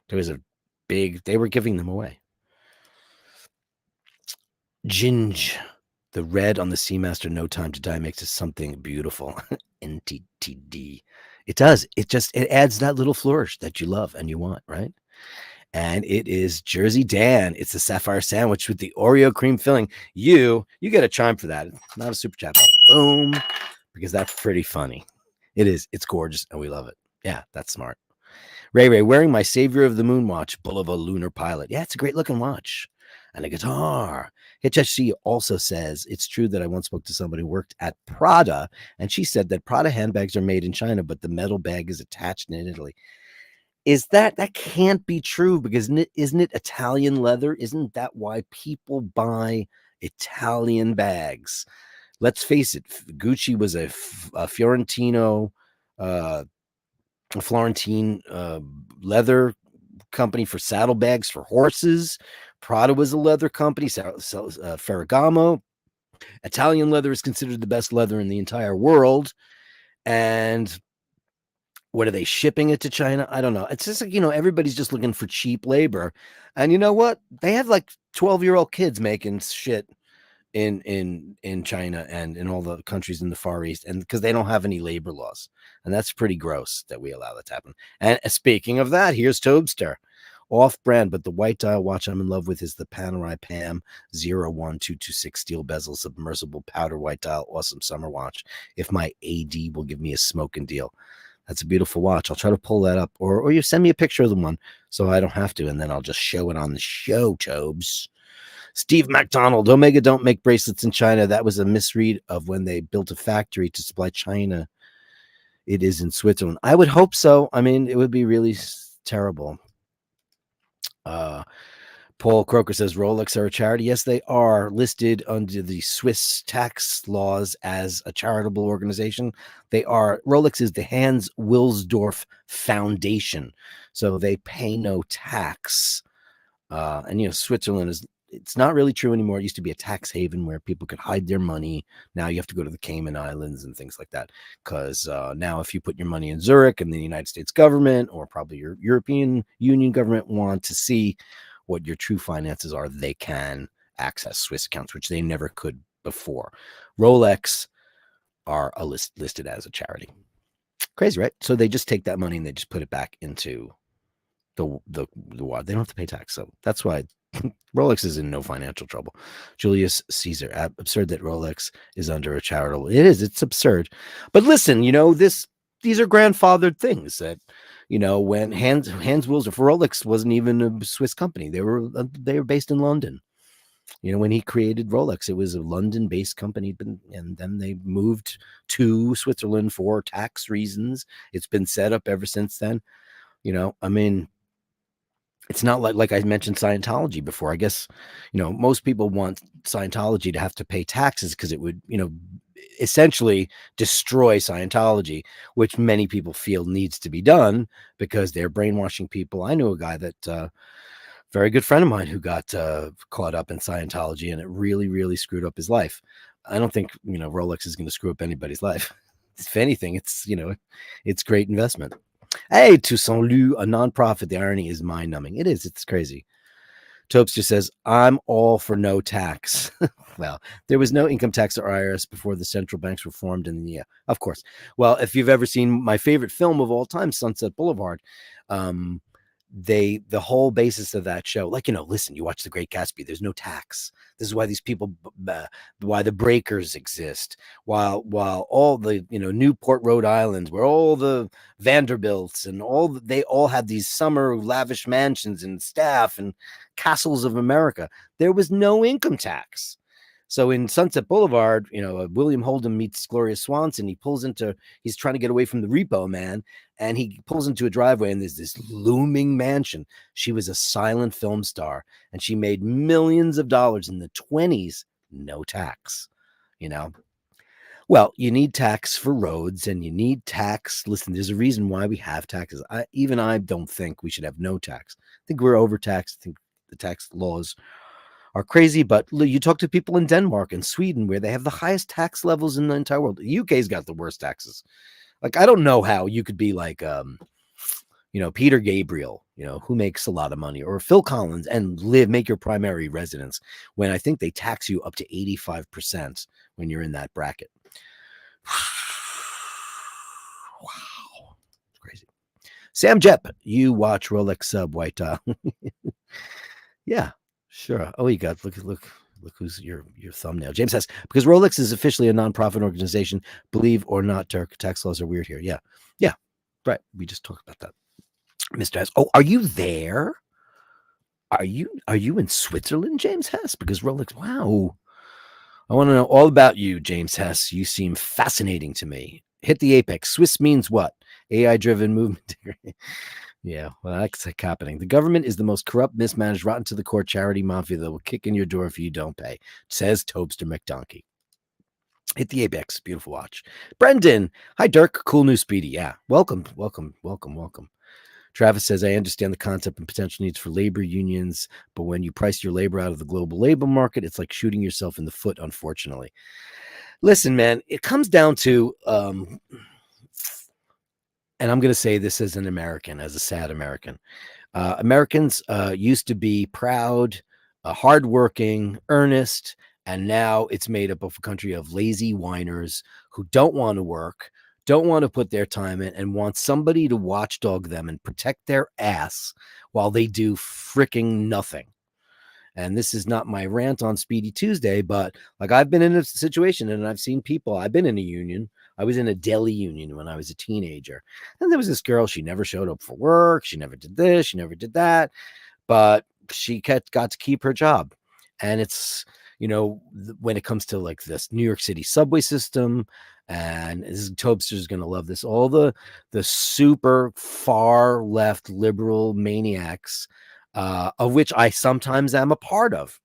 There was they were giving them away. Ginge, the red on the Seamaster No Time to Die makes it something beautiful. NTTD. It does. It adds that little flourish that you love and you want, right? And it is Jersey Dan. It's a sapphire sandwich with the Oreo cream filling. You get a chime for that. It's not a super chat, but boom, because that's pretty funny. It is. It's gorgeous, and we love it. Yeah, that's smart. Ray, wearing my Savior of the Moon watch, Bull of a Lunar Pilot. Yeah, it's a great looking watch. And a guitar. HSC also says, it's true that I once spoke to somebody who worked at Prada, and she said that Prada handbags are made in China, but the metal bag is attached in Italy. Is that can't be true, because isn't it Italian leather? Isn't that why people buy Italian bags? Let's face it, Gucci was a Fiorentino, Florentine leather company for saddlebags for horses. Prada was a leather company. Ferragamo. Italian leather is considered the best leather in the entire world. And what are they shipping it to China? I don't know. It's just like, everybody's just looking for cheap labor. And you know what? They have like 12-year-old kids making shit in China and in all the countries in the Far East, and because they don't have any labor laws, and that's pretty gross that we allow that to happen. And speaking of that, here's Tobster, off-brand, but the white dial watch I'm in love with is the Panerai Pam 01226 steel bezel submersible powder white dial, awesome summer watch. If my AD will give me a smoking deal, that's a beautiful watch. I'll try to pull that up, or you send me a picture of the one so I don't have to, and then I'll just show it on the show, Tobes. Steve McDonald, Omega don't make bracelets in China. That was a misread of when they built a factory to supply China. It is in Switzerland. I would hope so. I mean, it would be really terrible. Paul Croker says Rolex are a charity. Yes, they are listed under the Swiss tax laws as a charitable organization. They are. Rolex is the Hans Wilsdorf Foundation, so they pay no tax. And Switzerland is. It's not really true anymore. It used to be a tax haven where people could hide their money. Now you have to go to the Cayman Islands and things like that. Because now if you put your money in Zurich and the United States government or probably your European Union government want to see what your true finances are, they can access Swiss accounts, which they never could before. Rolex are listed as a charity. Crazy, right? So they just take that money and they just put it back into the wad. They don't have to pay tax. So that's why Rolex is in no financial trouble. Julius Caesar, absurd that Rolex is under a charitable. It is. It's absurd. But listen, these are grandfathered things that, when Hans Wilsdorf, Rolex wasn't even a Swiss company. They were based in London. When he created Rolex, it was a London-based company, and then they moved to Switzerland for tax reasons. It's been set up ever since then. I mean, it's not like I mentioned Scientology before. I guess, most people want Scientology to have to pay taxes because it would, essentially destroy Scientology, which many people feel needs to be done because they're brainwashing people. I knew a guy that, very good friend of mine who got caught up in Scientology, and it really, really screwed up his life. I don't think, Rolex is going to screw up anybody's life. If anything, it's, it's great investment. Hey, Toussaint Lu, a nonprofit. The irony is mind-numbing. It is. It's crazy. Topes just says, I'm all for no tax. Well, there was no income tax or IRS before the central banks were formed. And yeah, of course. Well, if you've ever seen my favorite film of all time, Sunset Boulevard, the whole basis of that show, listen, you watch The Great Gatsby, there's no tax. This is why these people, why the breakers exist, while all the, Newport, Rhode Island, where all the Vanderbilts and they all had these summer lavish mansions and staff and castles of America. There was no income tax. So in Sunset Boulevard, William Holden meets Gloria Swanson. He's trying to get away from the repo man, and he pulls into a driveway, and there's this looming mansion. She was a silent film star, and she made millions of dollars in the 20s, no tax, Well, you need tax for roads, and you need tax. Listen, there's a reason why we have taxes. I don't think we should have no tax. I think we're overtaxed. I think the tax laws are crazy, but you talk to people in Denmark and Sweden where they have the highest tax levels in the entire world. The UK's got the worst taxes. I don't know how you could be like, Peter Gabriel, who makes a lot of money, or Phil Collins, and make your primary residence when I think they tax you up to 85% when you're in that bracket. Wow. It's crazy. Sam Jep, you watch Rolex sub white dial. Yeah, sure. Oh, you got look who's your thumbnail. James says because Rolex is officially a nonprofit organization. Believe or not, Dirk, tax laws are weird here. Yeah, yeah, right. We just talked about that. Mr. Hess. Oh, are you there? Are you in Switzerland, James Hess? Because Rolex. Wow. I want to know all about you, James Hess. You seem fascinating to me. Hit the apex. Swiss means what? AI driven movement. Yeah, well, that's happening. The government is the most corrupt, mismanaged, rotten to the core charity mafia that will kick in your door if you don't pay, says Tobster McDonkey. Hit the apex. Beautiful watch. Brendan. Hi, Dirk. Cool new Speedy. Yeah. Welcome. Travis says, I understand the concept and potential needs for labor unions, but when you price your labor out of the global labor market, it's like shooting yourself in the foot, unfortunately. Listen, man, it comes down to, and I'm going to say this as an American, as a sad American. Americans used to be proud, hardworking, earnest, and now it's made up of a country of lazy whiners who don't want to work, don't want to put their time in, and want somebody to watchdog them and protect their ass while they do freaking nothing. And this is not my rant on Speedy Tuesday, but like I've been in a situation and I've seen people, I've been in a union. I was in a deli union when I was a teenager. And there was this girl, she never showed up for work. She never did this, she never did that, but she got to keep her job. And it's, when it comes to like this New York City subway system, and this Tobster's going to love this, all the super far left liberal maniacs, of which I sometimes am a part of.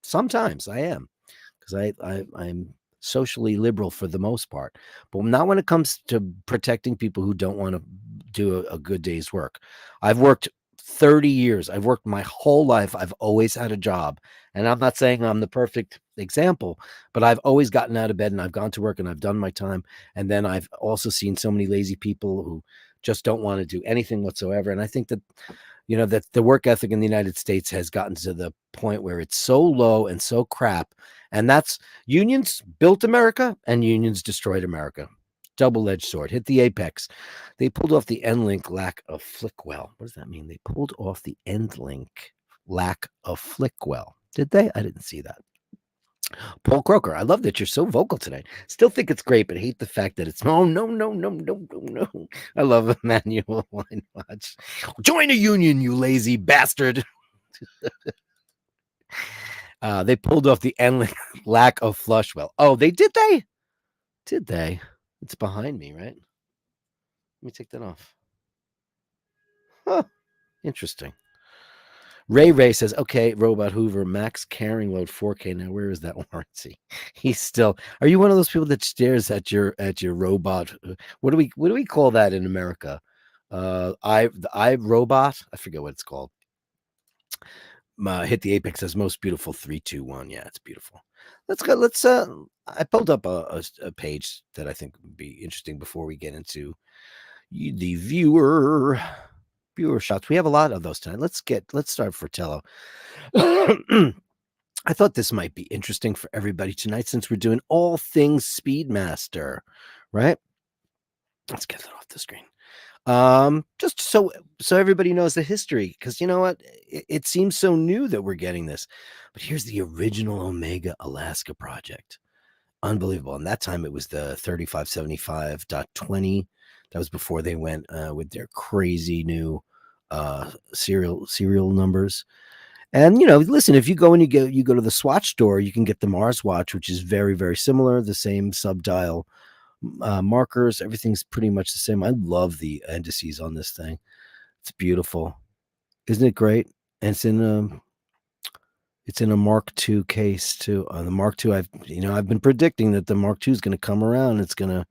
Sometimes I am, because I'm socially liberal for the most part, but not when it comes to protecting people who don't want to do a good day's work. I've worked 30 years. I've worked my whole life. I've always had a job. And I'm not saying I'm the perfect example, but I've always gotten out of bed and I've gone to work and I've done my time. And then I've also seen so many lazy people who just don't want to do anything whatsoever. And I think that, that the work ethic in the United States has gotten to the point where it's so low and so crap. And that's unions built America and unions destroyed America. Double-edged sword. Hit the apex. They pulled off the end link lack of flickwell. What does that mean? They pulled off the end link lack of flickwell. Did they? I didn't see that. Paul Croker, I love that you're so vocal today. Still think it's great, but hate the fact that it's no. I love Emmanuel Wine Watch. Join a union, you lazy bastard. They pulled off the end lack of flushwell. Oh, did they? Did they? It's behind me, right? Let me take that off. Huh. Interesting. Ray says, okay, Robot Hoover, max carrying load 4K. Now, where is that warranty? He's still. Are you one of those people that stares at your robot? What do we call that in America? I robot. I forget what it's called. Hit the apex says most beautiful 321. Yeah, it's beautiful. Let's go. I pulled up a page that I think would be interesting before we get into the viewer shots. We have a lot of those tonight. Let's start Fratello. I thought this might be interesting for everybody tonight since we're doing all things Speedmaster, right? Let's get that off the screen. Just so everybody knows the history, because you know what, it seems so new that we're getting this, but here's the original Omega Alaska project. Unbelievable. And that time it was the 3575.20. That was before they went with their crazy new serial numbers. And listen, if you go and you go to the Swatch store, you can get the Mars watch, which is very, very similar, the same subdial markers, everything's pretty much the same. I love the indices on this thing. It's beautiful. Isn't it great? And it's in a Mark II case too. The Mark II, I've been predicting that the Mark II is going to come around. It's going to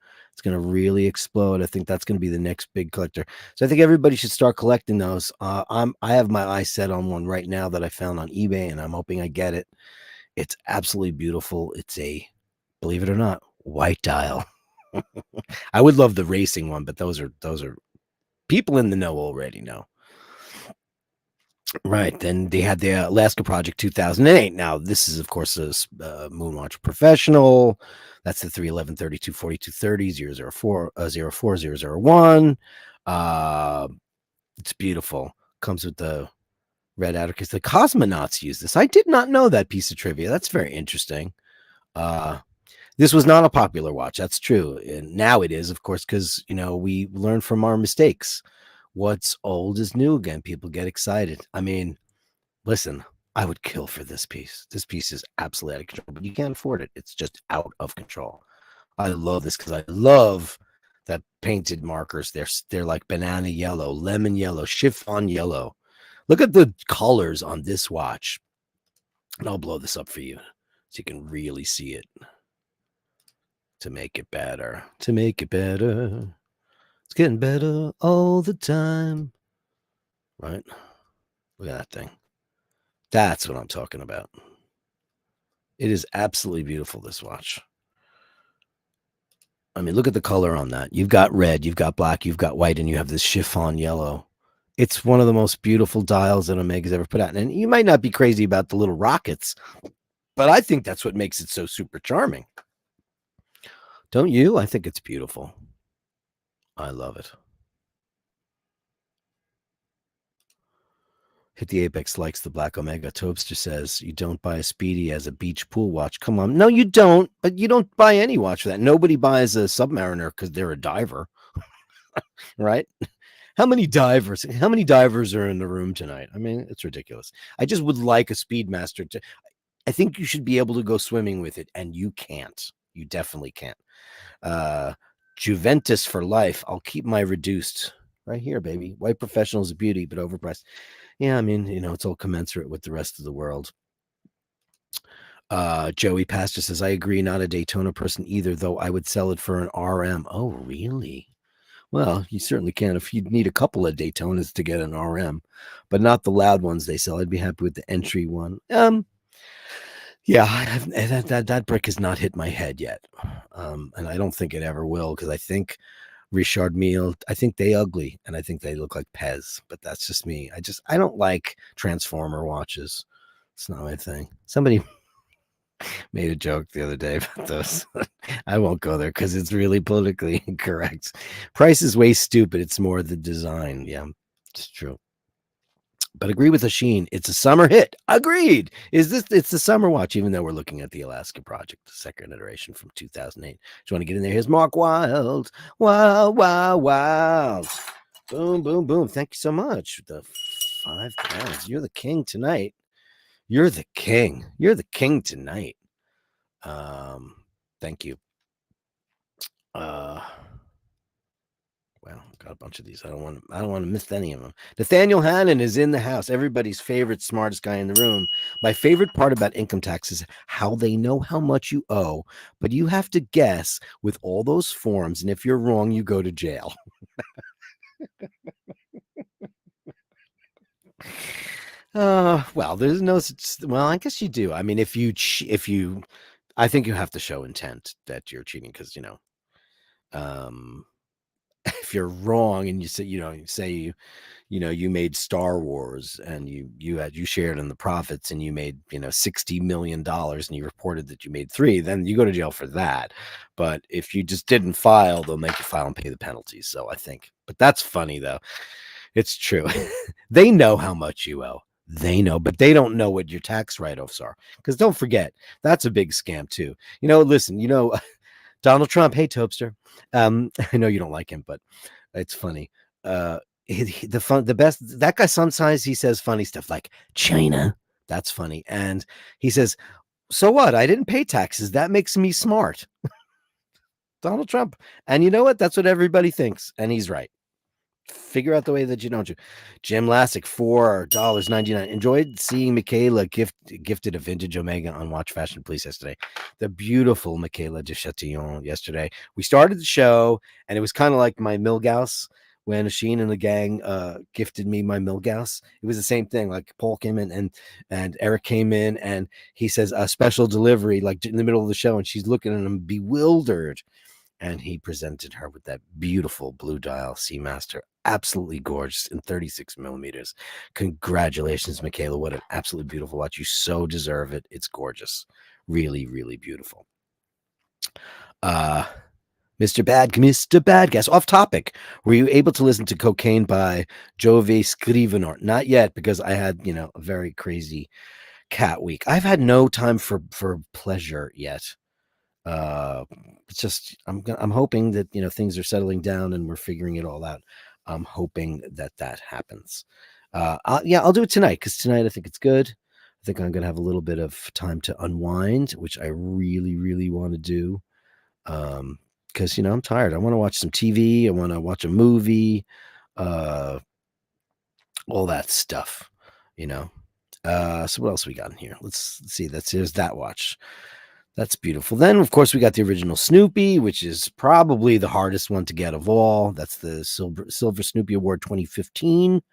really explode. I think that's going to be the next big collector. So I think everybody should start collecting those. I have my eye set on one right now that I found on eBay, and I'm hoping I get it. It's absolutely beautiful. It's a, believe it or not, white dial. I would love the racing one, but those are people in the know already know. Right. Then they had the Alaska Project 2008. Now, this is, of course, a Moonwatch Professional. That's the 311 32 42 30 004 04001. It's beautiful. Comes with the red outer case. The cosmonauts use this. I did not know that piece of trivia. That's very interesting. This was not a popular watch. That's true. And now it is, of course, because, we learn from our mistakes. What's old is new again. People get excited. I mean, listen, I would kill for this piece. This piece is absolutely out of control, but you can't afford it. It's just out of control. I love this because I love that painted markers. They're like banana yellow, lemon yellow, chiffon yellow. Look at the colors on this watch. And I'll blow this up for you so you can really see it. To make it better. To make it better. It's getting better all the time. Right? Look at that thing. That's what I'm talking about. It is absolutely beautiful, this watch. I mean, look at the color on that. You've got red, you've got black, you've got white, and you have this chiffon yellow. It's one of the most beautiful dials that Omega's ever put out. And you might not be crazy about the little rockets, but I think that's what makes it so super charming. Don't you? I think it's beautiful. I love it. Hit the Apex likes the Black Omega. Tobster says, you don't buy a Speedy as a beach pool watch. Come on. No, you don't. But you don't buy any watch for that. Nobody buys a Submariner because they're a diver. Right? How many divers are in the room tonight? I mean, it's ridiculous. I just would like a Speedmaster to. I think you should be able to go swimming with it, and you can't. You definitely can't. Juventus for life. I'll keep my reduced right here, baby. White professional is a beauty, but overpriced. Yeah, I mean, it's all commensurate with the rest of the world. Joey Pastor says, I agree, not a Daytona person either, though I would sell it for an RM. Oh, really? Well, you certainly can if you need a couple of Daytonas to get an RM, but not the loud ones they sell. I'd be happy with the entry one. Yeah, that brick has not hit my head yet, and I don't think it ever will because I think Richard Mille, I think they ugly, and I think they look like Pez, but that's just me. I don't like Transformer watches. It's not my thing. Somebody made a joke the other day about those. I won't go there because it's really politically incorrect. Price is way stupid. It's more the design. Yeah, it's true. But agree with Asheen. It's a summer hit. Agreed. It's the summer watch, even though we're looking at the Alaska Project, the second iteration from 2008. Just want to get in there. Here's Mark Wild. Wow, wow, wow. Boom, boom, boom. Thank you so much. The £5. You're the king tonight. You're the king. You're the king tonight. Thank you. Well, got a bunch of these. I don't want to miss any of them. Nathaniel Hannon is in the house. Everybody's favorite, smartest guy in the room. My favorite part about income tax is how they know how much you owe, but you have to guess with all those forms, and if you're wrong, you go to jail. Well, there's no such. Well, I guess you do. I mean, if you, I think you have to show intent that you're cheating because if you're wrong and you say you made Star Wars and you shared in the profits and you made $60 million and you reported that you made 3, then you go to jail for that. But if you just didn't file, they'll make you file and pay the penalties. So I think, but that's funny though. It's true. They know how much you owe. They know, but they don't know what your tax write-offs are. Because don't forget, that's a big scam too. Listen, Donald Trump, hey Topster. I know you don't like him, but it's funny. The best, that guy sometimes he says funny stuff like China. That's funny. And he says, so what? I didn't pay taxes. That makes me smart. Donald Trump. And you know what? That's what everybody thinks. And he's right. Figure out the way that you don't. Jim Lassick, $4.99. Enjoyed seeing Michaela gifted a vintage Omega on Watch Fashion Police yesterday. The beautiful Michaela de Chatillon yesterday. We started the show, and it was kind of like my Milgauss when Asheen and the gang gifted me my Milgauss. It was the same thing. Like Paul came in and Eric came in, and he says a special delivery, like in the middle of the show, and she's looking at him bewildered. And he presented her with that beautiful blue dial Seamaster, absolutely gorgeous in 36 millimeters. Congratulations, Michaela. What an absolutely beautiful watch. You so deserve it. It's gorgeous. Really, really beautiful. Mr. Badcast. Off topic. Were you able to listen to Cocaine by Jove Scrivenor? Not yet, because I had, a very crazy cat week. I've had no time for pleasure yet. It's just I'm hoping that things are settling down and we're figuring it all out. I'm hoping that happens. I'll do it tonight, because tonight I think it's good. I think I'm gonna have a little bit of time to unwind, which I really, really want to do. Because I'm tired. I want to watch some TV. I want to watch a movie. Uh, all that stuff. So what else we got in here? Let's see. Here's that watch. That's beautiful. Then, of course, we got the original Snoopy, which is probably the hardest one to get of all. That's the Silver Snoopy Award 2015.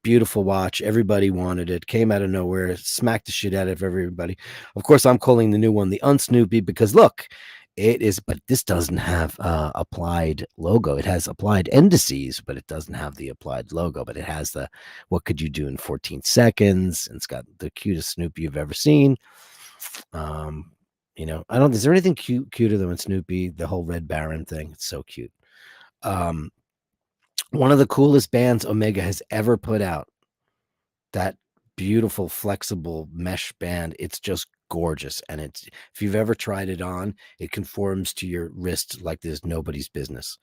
Beautiful watch. Everybody wanted it. Came out of nowhere, smacked the shit out of everybody. Of course, I'm calling the new one the Un-snoopy, because look, it is, but this doesn't have applied logo. It has applied indices, but it doesn't have the applied logo. But it has the what could you do in 14 seconds? And it's got the cutest Snoopy you've ever seen. Is there anything cuter than Snoopy? The whole Red Baron thing. It's so cute. One of the coolest bands Omega has ever put out. That beautiful, flexible mesh band. It's just gorgeous. And if you've ever tried it on, it conforms to your wrist like there's nobody's business.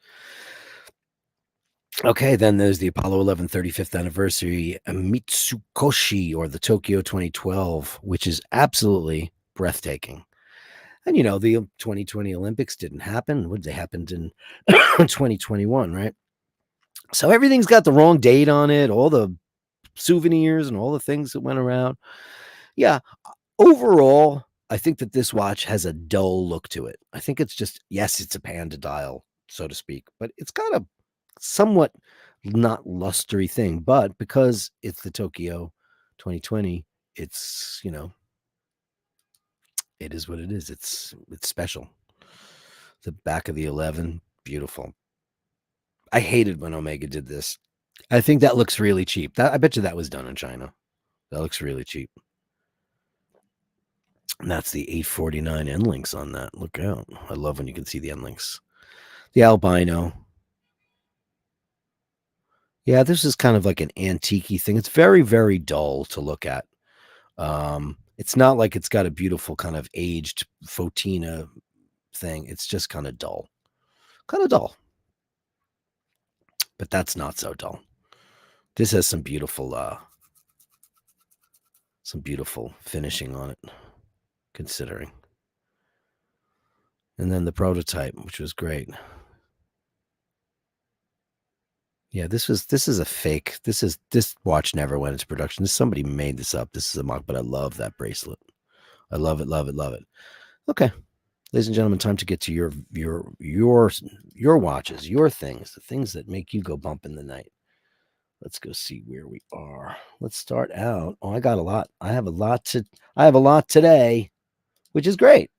Okay, then there's the Apollo 11 35th anniversary Mitsukoshi, or the Tokyo 2012, which is absolutely breathtaking. And the 2020 Olympics didn't happen. They happened in 2021, right? So everything's got the wrong date on it, all the souvenirs and all the things that went around. Yeah, overall, I think that this watch has a dull look to it. I think it's just, yes, it's a panda dial, so to speak, but it's got a somewhat not lustery thing. But because it's the Tokyo 2020, it's, it is what it is. It's special. The back of the 11, beautiful. I hated when Omega did this. I think that looks really cheap. I bet you that was done in China. That looks really cheap. And that's the 849 end links on that. Look out. I love when you can see the end links. The albino. Yeah, this is kind of like an antique-y thing. It's very, very dull to look at. It's not like it's got a beautiful kind of aged Fotina thing. It's just kind of dull. Kind of dull. But that's not so dull. This has some beautiful finishing on it, considering. And then the prototype, which was great. Yeah, this is a fake. This watch never went into production. Somebody made this up. This is a mock, but I love that bracelet. I love it, love it, love it. Okay, ladies and gentlemen, time to get to your watches, your things, the things that make you go bump in the night. Let's go see where we are. Let's start out. Oh, I got a lot. I have a lot today, which is great.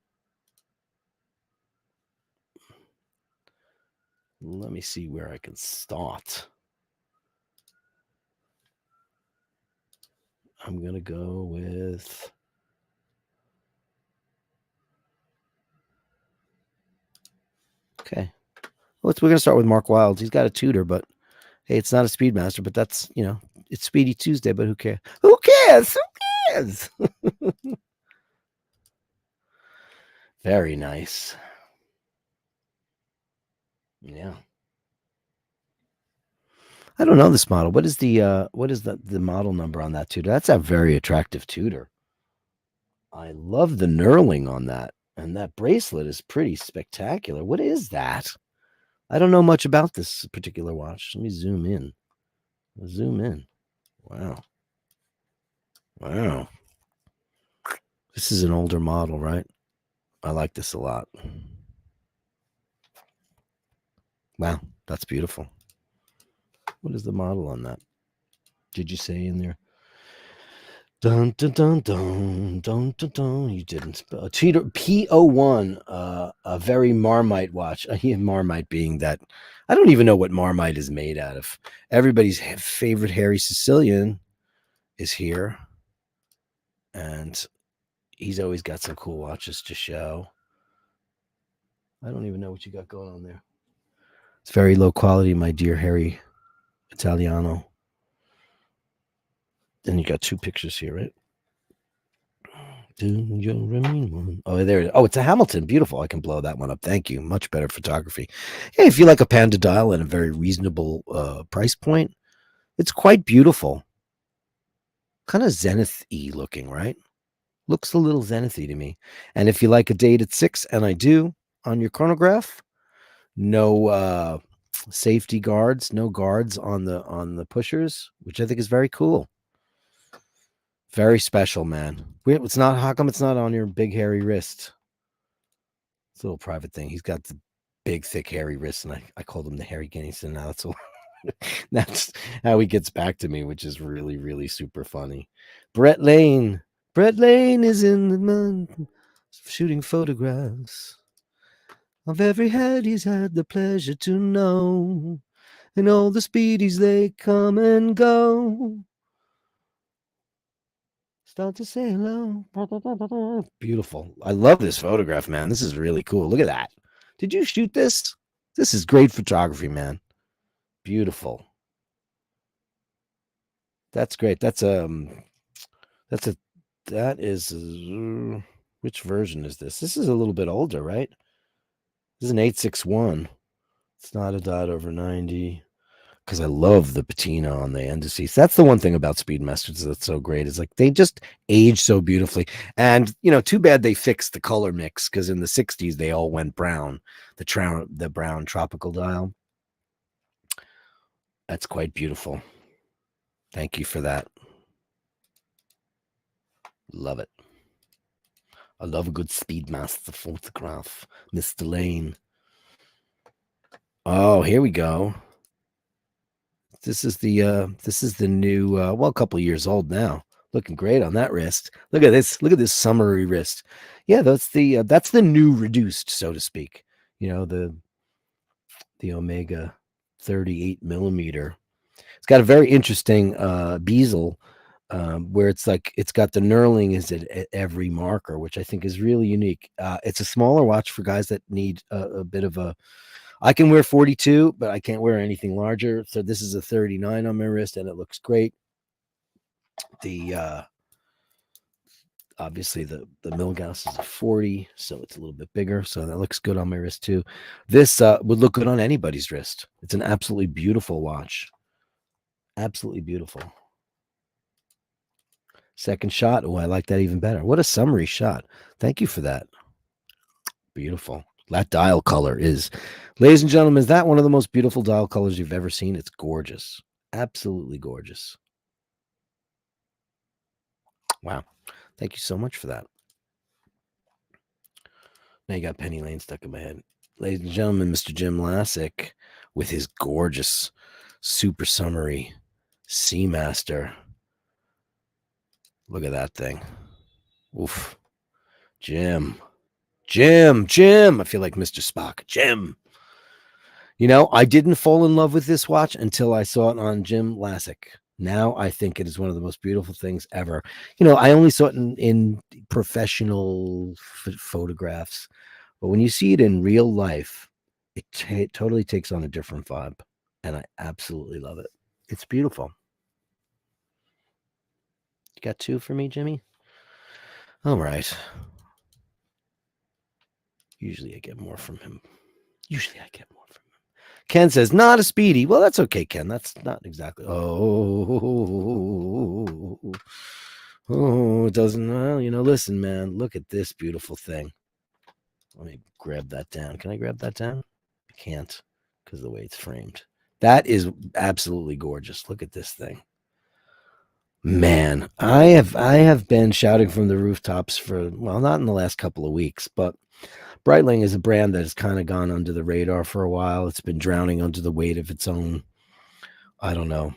Let me see where I can start. I'm going to go with... Okay. We're going to start with Mark Wilds. He's got a Tudor, but hey, it's not a Speedmaster, but that's, it's Speedy Tuesday, but who cares? Who cares? Who cares? Very nice. Yeah. I don't know this model. What is the model number on that Tudor? That's a very attractive Tudor. I love the knurling on that. And that bracelet is pretty spectacular. What is that? I don't know much about this particular watch. Let me zoom in. Wow. Wow. This is an older model, right? I like this a lot. Wow, that's beautiful. What is the model on that? Did you say in there? Dun dun dun dun dun dun dun. You didn't. Tudor P01, a very Marmite watch. Marmite being that, I don't even know what Marmite is made out of. Everybody's favorite Harry Sicilian is here, and he's always got some cool watches to show. I don't even know what you got going on there. It's very low quality, my dear Harry Italiano. Then you got two pictures here, right? Oh, there it is. Oh, it's a Hamilton. Beautiful. I can blow that one up. Thank you. Much better photography. Yeah, if you like a Panda dial at a very reasonable price point, it's quite beautiful. Kind of zenith-y looking, right? Looks a little zenith-y to me. And if you like a date at 6, and I do, on your chronograph, no safety guards, no guards on the pushers, which I think is very cool. Very special, man. It's not. How come it's not on your big hairy wrist? It's a little private thing. He's got the big, thick, hairy wrist, and I called him the hairy guinea. So now that's how he gets back to me, which is really, really super funny. Brett Lane. Brett Lane is in the mud, shooting photographs of every head he's had the pleasure to know, and all the speedies they come and go. Start to say hello. Beautiful. I love this photograph, man. This is really cool. Look at that. Did you shoot this? This is great photography, man. Beautiful. That's great. That is which version is this? This is a little bit older, right? This is an 861. It's not a dot over 90. Because I love the patina on the indices. That's the one thing about Speedmasters that's so great. Is like they just age so beautifully. And too bad they fixed the color mix, because in the 60s they all went brown. The brown tropical dial. That's quite beautiful. Thank you for that. Love it. I love a good Speedmaster photograph. Mr. Lane. Oh, here we go. This is the new well, a couple of years old now. Looking great on that wrist. Look at this. Look at this summery wrist. Yeah, that's the new reduced, so to speak. The Omega 38 millimeter. It's got a very interesting bezel, where it's like it's got the knurling is at every marker, which I think is really unique. It's a smaller watch for guys that need a bit of a. I can wear 42, but I can't wear anything larger. So this is a 39 on my wrist, and it looks great. The obviously the Milgauss is a 40, so it's a little bit bigger. So that looks good on my wrist too. This would look good on anybody's wrist. It's an absolutely beautiful watch. Absolutely beautiful. Second shot. Oh, I like that even better. What a summary shot. Thank you for that. Beautiful. That dial color is, ladies and gentlemen, is that one of the most beautiful dial colors you've ever seen? It's gorgeous. Absolutely gorgeous. Wow. Thank you so much for that. Now you got Penny Lane stuck in my head. Ladies and gentlemen, Mr. Jim Lassick with his gorgeous, super summery Seamaster. Look at that thing. Oof. Jim. I feel like Mr. Spock. Jim. I didn't fall in love with this watch until I saw it on Jim Lassick. Now I think it is one of the most beautiful things ever. I only saw it in professional photographs, but when you see it in real life, it totally takes on a different vibe, and I absolutely love it. It's beautiful. You got two for me, Jimmy? All right. Usually I get more from him. Ken says, not a Speedy. Well, that's okay, Ken. That's not exactly. It doesn't. Well, listen, man. Look at this beautiful thing. Let me grab that down. Can I grab that down? I can't because of the way it's framed. That is absolutely gorgeous. Look at this thing. Man, I have been shouting from the rooftops for, well, not in the last couple of weeks, but Breitling is a brand that has kind of gone under the radar for a while. It's been drowning under the weight of its own, I don't know,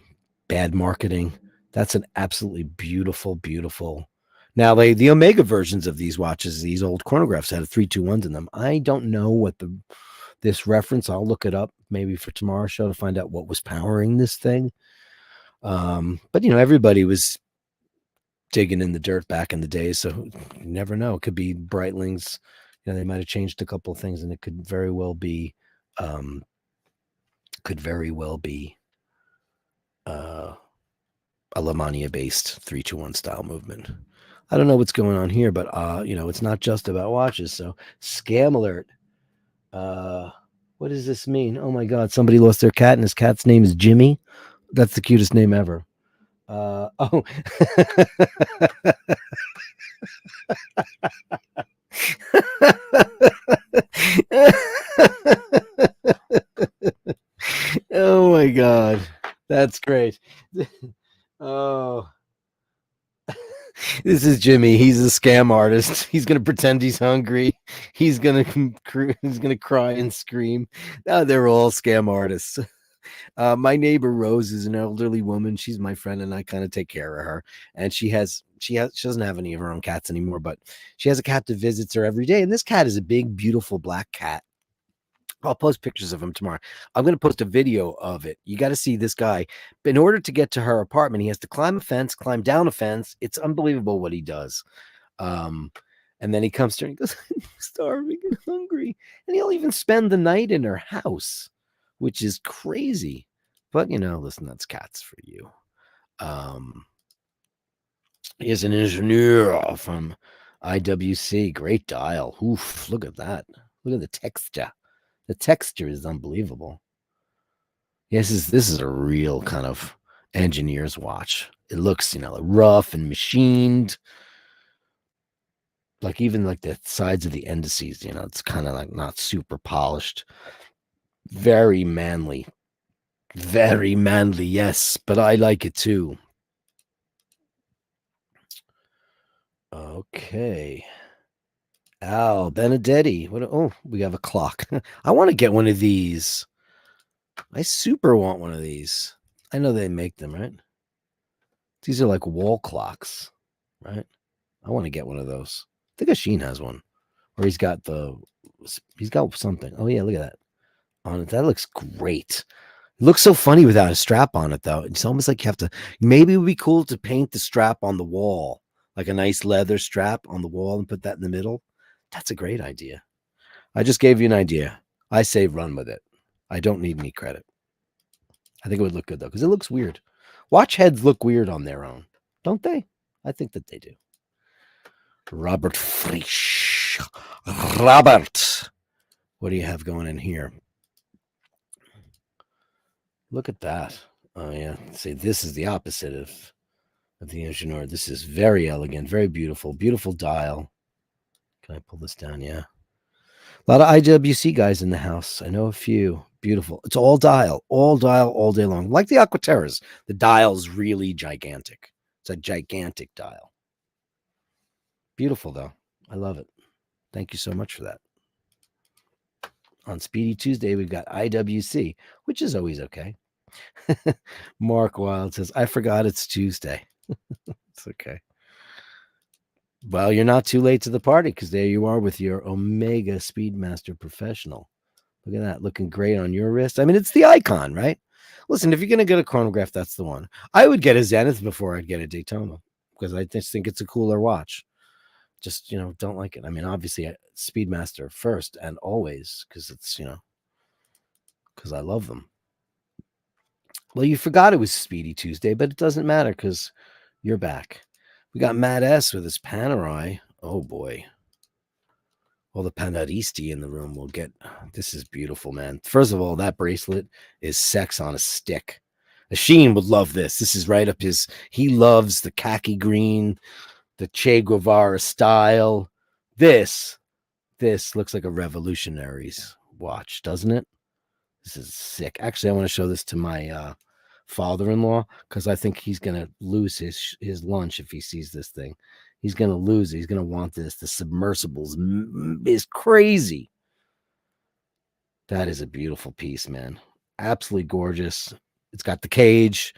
bad marketing. That's an absolutely beautiful, beautiful. Now, the Omega versions of these watches, these old chronographs had a 321s in them. I don't know what this reference. I'll look it up maybe for tomorrow's show to find out what was powering this thing. But everybody was digging in the dirt back in the day, so you never know. It could be Breitling's You know, they might have changed a couple of things, and it could very well be, uh, a Lamania based 3-2-1 style movement. I don't know what's going on here, but you know, it's not just about watches. So scam alert. What does this mean? Oh my God, somebody lost their cat, and his cat's name is Jimmy. That's the cutest name ever. Oh. Oh my God, that's great. Oh, this is Jimmy. He's a scam artist. He's gonna pretend he's hungry. He's gonna cry and scream. Oh, they're all scam artists. My neighbor Rose is an elderly woman. She's my friend, and I kind of take care of her. And she doesn't have any of her own cats anymore, but she has a cat that visits her every day. And this cat is a big, beautiful black cat. I'll post pictures of him tomorrow. I'm going to post a video of it. You got to see this guy. In order to get to her apartment, he has to climb a fence, climb down a fence. It's unbelievable what he does. And then he comes to her and he goes, I'm starving and hungry. And he'll even spend the night in her house, which is crazy. But, you know, listen, that's cats for you. He is an engineer from IWC. Great dial. Oof, look at that. Look at the texture. The texture is unbelievable. Yes, this is a real kind of engineer's watch. It looks, you know, rough and machined. Like even like the sides of the indices, you know, it's kind of like not super polished. Very manly. Very manly, yes, but I like it too. Okay. Al Benedetti. Oh, we have a clock. I want to get one of these. I super want one of these. I know they make them, right? These are like wall clocks, right? I want to get one of those. I think Asheen has one. Or he's got something. Oh yeah, look at that. On it. That looks great. It looks so funny without a strap on it, though. It's almost like you have to. Maybe it would be cool to paint the strap on the wall, like a nice leather strap on the wall, and put that in the middle. That's a great idea. I just gave you an idea. I say run with it. I don't need any credit. I think it would look good though, because it looks weird. Watch heads look weird on their own, don't they? I think that they do. Robert Frisch. Robert, what do you have going in here? Look at that. Oh yeah. See, this is the opposite of the engineer. This is very elegant, very beautiful, beautiful dial. Can I pull this down? Yeah. A lot of IWC guys in the house. I know a few. Beautiful. It's all dial all day long. Like the Aquaterras. The dial's really gigantic. It's a gigantic dial. Beautiful, though. I love it. Thank you so much for that. On Speedy Tuesday, we've got IWC, which is always okay. Mark Wild says, I forgot it's Tuesday. It's okay. Well, you're not too late to the party because there you are with your Omega Speedmaster Professional. Look at that, looking great on your wrist. I mean, it's the icon, right? Listen, if you're going to get a chronograph, that's the one. I would get a Zenith before I'd get a Daytona because I just think it's a cooler watch. Just, you know, don't like it. I mean, obviously, Speedmaster first and always because it's, you know, because I love them. Well, you forgot it was Speedy Tuesday, but it doesn't matter because you're back. We got Matt S with his Panerai. Oh, boy. All the Panaristi in the room will get. This is beautiful, man. First of all, that bracelet is sex on a stick. Asheen would love this. This is right up his. He loves the khaki green, the Che Guevara style. This looks like a revolutionary's watch, doesn't it? This is sick. Actually, I want to show this to my father-in-law because I think he's gonna lose his lunch if he sees this thing. He's gonna lose it. He's gonna want this. The submersibles is crazy. That is a beautiful piece, man. Absolutely gorgeous. It's got the cage.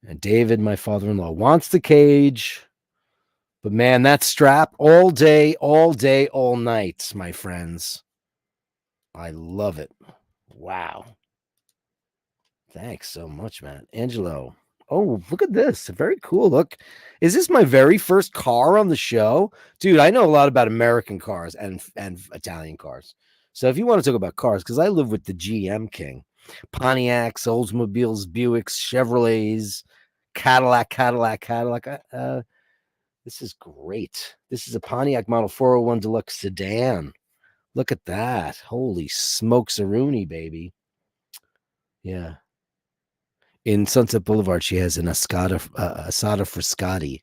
And David, my father-in-law, wants the cage. But man, that strap all day, all night, my friends. I love it. Wow. Thanks so much, man. Angelo, Oh, look at this. Very cool. Look, is this my very first car on the show? Dude, I know a lot about American cars and Italian cars. So if you want to talk about cars, because I live with the GM king. Pontiacs, Oldsmobiles, Buicks, Chevrolets, Cadillac. This is great. This is a Pontiac Model 401 Deluxe sedan. Look at that. Holy smokes a Rooney, baby. Yeah. In Sunset Boulevard, she has an Asada Frascati.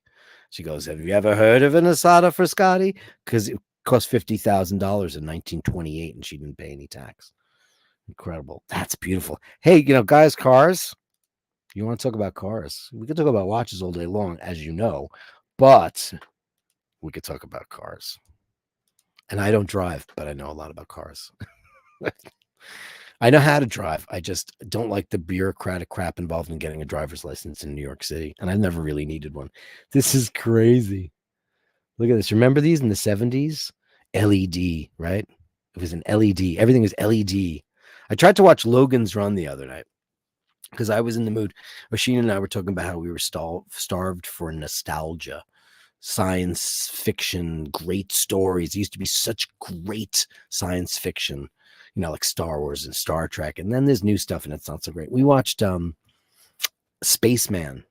She goes, "Have you ever heard of an Asada Frascati?" Because it cost $50,000 in 1928, and she didn't pay any tax. Incredible. That's beautiful. Hey, guys, cars. You want to talk about cars? We could talk about watches all day long, as you know, but we could talk about cars. And I don't drive, but I know a lot about cars. I know how to drive. I just don't like the bureaucratic crap involved in getting a driver's license in New York City. And I've never really needed one. This is crazy. Look at this. Remember these in the 70s? LED, right? It was an LED. Everything was LED. I tried to watch Logan's Run the other night because I was in the mood. Osheen and I were talking about how we were starved for nostalgia, science fiction, great stories. It used to be such great science fiction, like Star Wars and Star Trek. And then there's new stuff and it's not so great. We watched Spaceman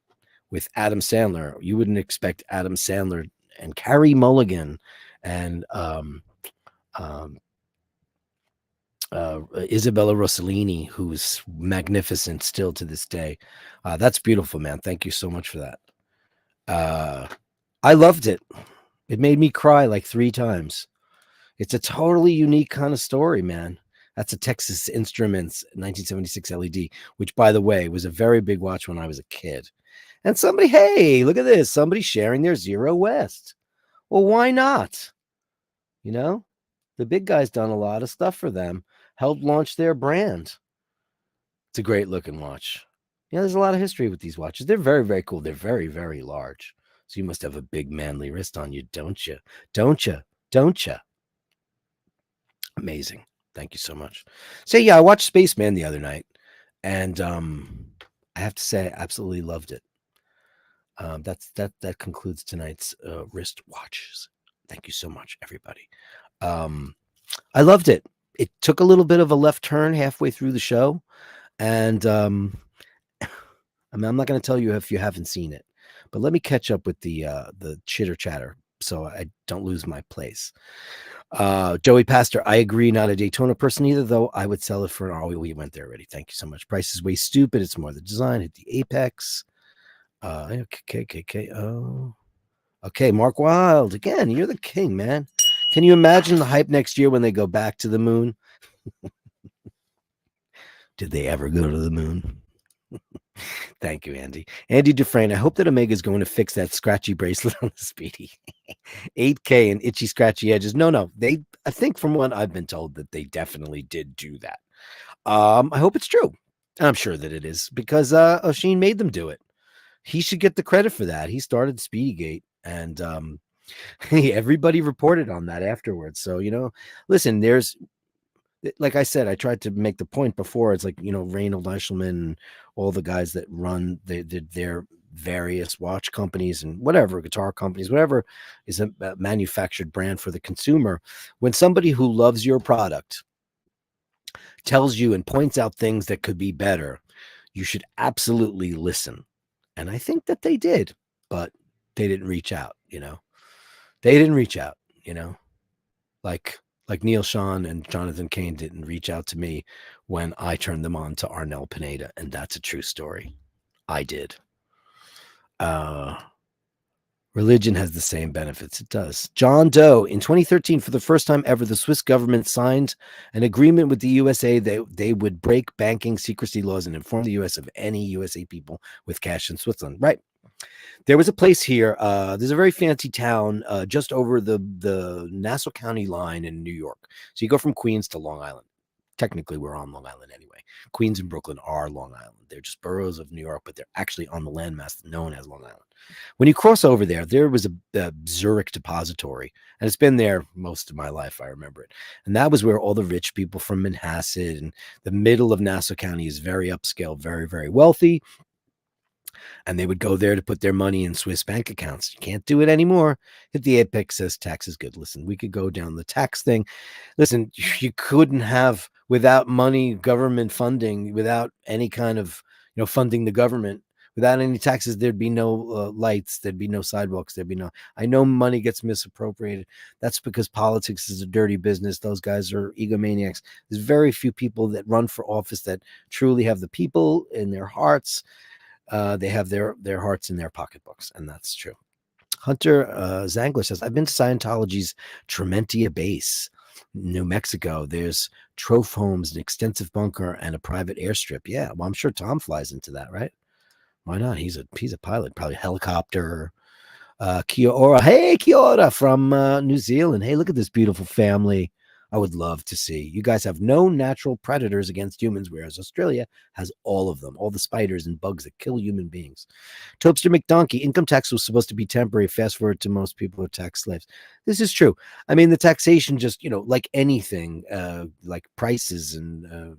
with Adam Sandler. You wouldn't expect Adam Sandler and Carey Mulligan and Isabella Rossellini, who's magnificent still to this day. That's beautiful, man. Thank you so much for that. I loved it. It made me cry like 3 times. It's a totally unique kind of story, man. That's a Texas Instruments 1976 LED, which, by the way, was a very big watch when I was a kid. And hey, look at this. Somebody sharing their Zero West. Well, why not? The big guy's done a lot of stuff for them, helped launch their brand. It's a great looking watch. There's a lot of history with these watches. They're very, very cool. They're very, very large. So you must have a big manly wrist on you, don't you? Don't you? Don't you? Amazing. Thank you so much. So yeah, I watched Spaceman the other night, and I have to say I absolutely loved it. That concludes tonight's wrist watches. Thank you so much, everybody. I loved it. It took a little bit of a left turn halfway through the show, and I'm not going to tell you if you haven't seen it, but let me catch up with the chitter chatter so I don't lose my place. Joey Pastor, I agree, not a Daytona person either, though I would sell it for we went there already. Thank you so much. Price is way stupid. It's more the design. Hit the apex. Okay. Oh, okay. Mark Wild again. You're the king, man. Can you imagine the hype next year when they go back to the moon? Did they ever go to the moon? Thank you, Andy. Andy Dufresne, I hope that Omega is going to fix that scratchy bracelet on the Speedy. 8K and itchy, scratchy edges. No. I think from what I've been told that they definitely did do that. I hope it's true. I'm sure that it is because Osheen made them do it. He should get the credit for that. He started Speedygate, and everybody reported on that afterwards. So, listen, there's, like I said, I tried to make the point before. It's like, Reynold Eichelman and all the guys that run their various watch companies and whatever, guitar companies, whatever is a manufactured brand for the consumer. When somebody who loves your product tells you and points out things that could be better, you should absolutely listen. And I think that they did, but they didn't reach out, They didn't reach out, like Neil Sean and Jonathan Cain didn't reach out to me when I turned them on to Arnel Pineda, and that's a true story. I did. Religion has the same benefits. It does. John Doe, in 2013, for the first time ever, the Swiss government signed an agreement with the USA that they would break banking secrecy laws and inform the US of any USA people with cash in Switzerland. Right. There was a place here. There's a very fancy town just over the Nassau County line in New York. So you go from Queens to Long Island. Technically, we're on Long Island anyway. Queens and Brooklyn are Long Island. They're just boroughs of New York, but they're actually on the landmass known as Long Island. When you cross over there was a Zurich depository, and it's been there most of my life. I remember it. And that was where all the rich people from Manhasset and the middle of Nassau County is very upscale, very, very wealthy. and they would go there to put their money in Swiss bank accounts. You can't do it anymore. Hit the apex, says tax is good. Listen, we could go down the tax thing. Listen, you couldn't have, without money, government funding, without any kind of, funding the government, without any taxes, there'd be no lights, there'd be no sidewalks, there'd be no. I know money gets misappropriated. That's because politics is a dirty business. Those guys are egomaniacs. There's very few people that run for office that truly have the people in their hearts. They have their hearts in their pocketbooks, and that's true. Hunter Zangler says, I've been to Scientology's Trementia base, New Mexico. There's troph homes, an extensive bunker, and a private airstrip. Yeah, well, I'm sure Tom flies into that, right? Why not? He's a pilot, probably helicopter. Kia ora. Hey, kia ora from New Zealand. Hey, look at this beautiful family. I would love to see. You guys have no natural predators against humans, whereas Australia has all of them, all the spiders and bugs that kill human beings. Topster McDonkey, income tax was supposed to be temporary. Fast forward to most people are tax slaves. This is true. I mean, the taxation just, like anything, like prices and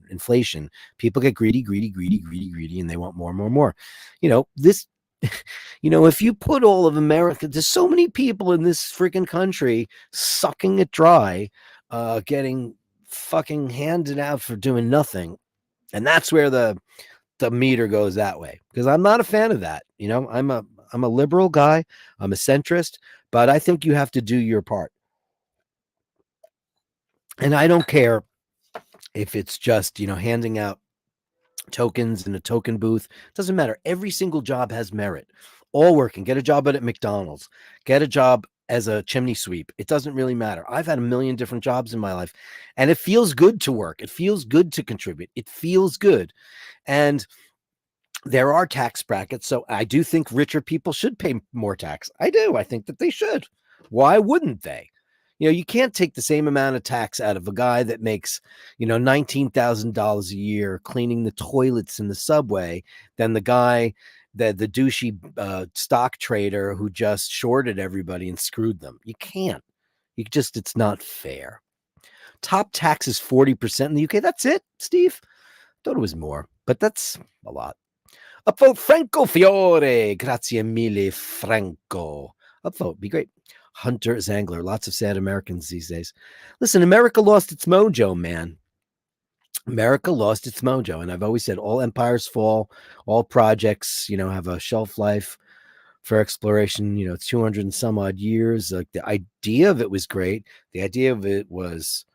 inflation, people get greedy, and they want more and more and more. This, if you put all of America, there's so many people in this freaking country sucking it dry, getting fucking handed out for doing nothing. And that's where the meter goes that way, because I'm not a fan of that. I'm a liberal guy. I'm a centrist, but I think you have to do your part. And I don't care if it's just, handing out tokens in a token booth. It doesn't matter. Every single job has merit. All working. Get a job at McDonald's. Get a job as a chimney sweep. It doesn't really matter. I've had a million different jobs in my life, and it feels good to work. It feels good to contribute. It feels good. And there are tax brackets. So I do think richer people should pay more tax. I do. I think that they should. Why wouldn't they? You can't take the same amount of tax out of a guy that makes, $19,000 a year cleaning the toilets in the subway than the guy, the douchey stock trader who just shorted everybody and screwed them. You can't. It's not fair. Top tax is 40% in the UK. That's it, Steve. Thought it was more, but that's a lot. Upvote Franco Fiore. Grazie mille, Franco. Upvote. Be great. Hunter Zangler. Lots of sad Americans these days. Listen, America lost its mojo, man. America lost its mojo. And I've always said all empires fall, all projects, have a shelf life for exploration. It's 200 and some odd years. Like, the idea of it was great. The idea of it was,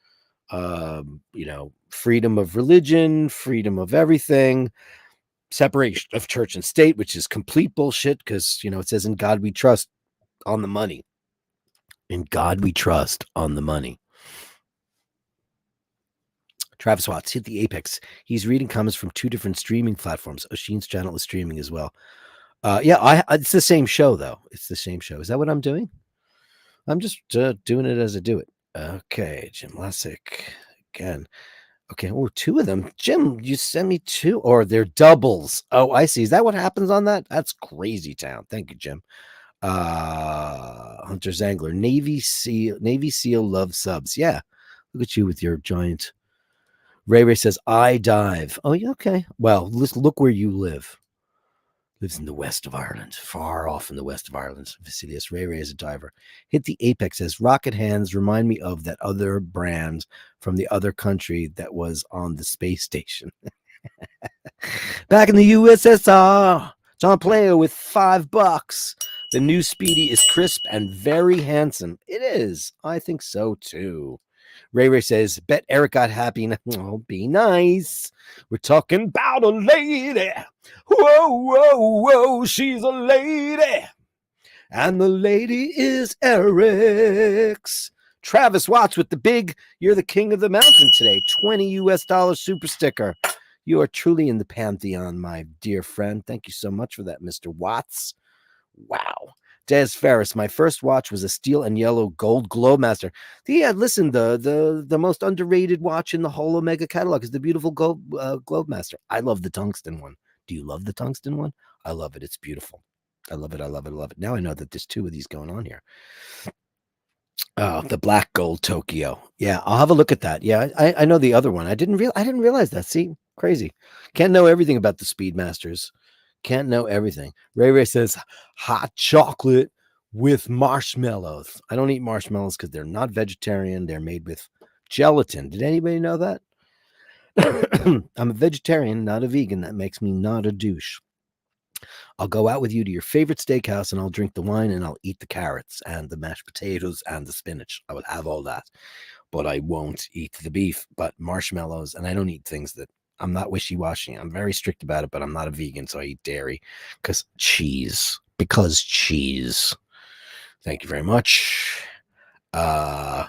freedom of religion, freedom of everything, separation of church and state, which is complete bullshit because, it says in God we trust on the money. In God we trust on the money. Travis Watts hit the apex. He's reading comments from two different streaming platforms. Oshin's channel is streaming as well. It's the same show, though. It's the same show. Is that what I'm doing? I'm just doing it as I do it. Okay, Jim Lasick again. Okay, two of them. Jim, you sent me two, or they're doubles. Oh, I see. Is that what happens on that? That's crazy town. Thank you, Jim. Hunter Zangler, Navy SEAL loves subs. Yeah, look at you with your giant. Ray says, I dive. Oh, yeah, okay. Well, look where you live. Lives in the west of Ireland, far off in the west of Ireland. Vasilius Ray is a diver. Hit the apex, says, rocket hands remind me of that other brand from the other country that was on the space station. Back in the USSR, John Player with $5. The new Speedy is crisp and very handsome. It is. I think so, too. Ray says, bet Eric got happy. Oh, be nice. We're talking about a lady. Whoa, whoa, whoa. She's a lady. And the lady is Eric's. Travis Watts with the big, you're the king of the mountain today. $20 super sticker. You are truly in the pantheon, my dear friend. Thank you so much for that, Mr. Watts. Wow. Des Ferris, my first watch was a steel and yellow gold Globemaster. Yeah, listen, the most underrated watch in the whole Omega catalog is the beautiful gold Globemaster. I love the tungsten one. Do you love the tungsten one? I love it. It's beautiful. I love it. I love it. I love it. Now I know that there's two of these going on here. Oh, the black gold Tokyo. Yeah, I'll have a look at that. Yeah, I know the other one. I didn't realize that. See, crazy. Can't know everything about the Speedmasters. Can't know everything. Ray Ray says hot chocolate with marshmallows. I don't eat marshmallows because they're not vegetarian. They're made with gelatin. Did anybody know that? I'm a vegetarian, not a vegan. That makes me not a douche. I'll go out with you to your favorite steakhouse and I'll drink the wine and I'll eat the carrots and the mashed potatoes and the spinach. I will have all that, but I won't eat the beef, but marshmallows. And I don't eat things that I'm not wishy-washy. I'm very strict about it, but I'm not a vegan, so I eat dairy because cheese. Thank you very much.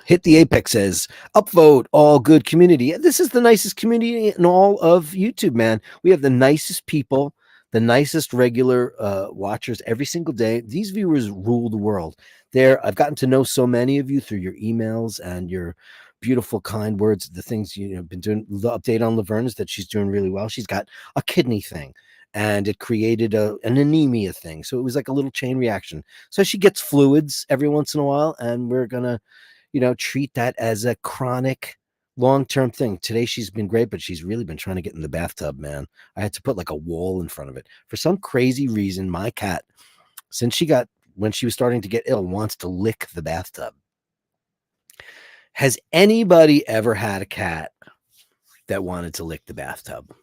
Hit the Apex says, upvote all good community. This is the nicest community in all of YouTube, man. We have the nicest people, the nicest regular watchers every single day. These viewers rule the world. I've gotten to know so many of you through your emails and your beautiful, kind words. The things you've been doing. The update on Laverne is that she's doing really well. She's got a kidney thing, and it created an anemia thing. So it was like a little chain reaction. So she gets fluids every once in a while, and we're gonna, treat that as a chronic long-term thing. Today she's been great, but she's really been trying to get in the bathtub, man. I had to put like a wall in front of it. For some crazy reason, my cat, when she was starting to get ill, wants to lick the bathtub. Has anybody ever had a cat that wanted to lick the bathtub?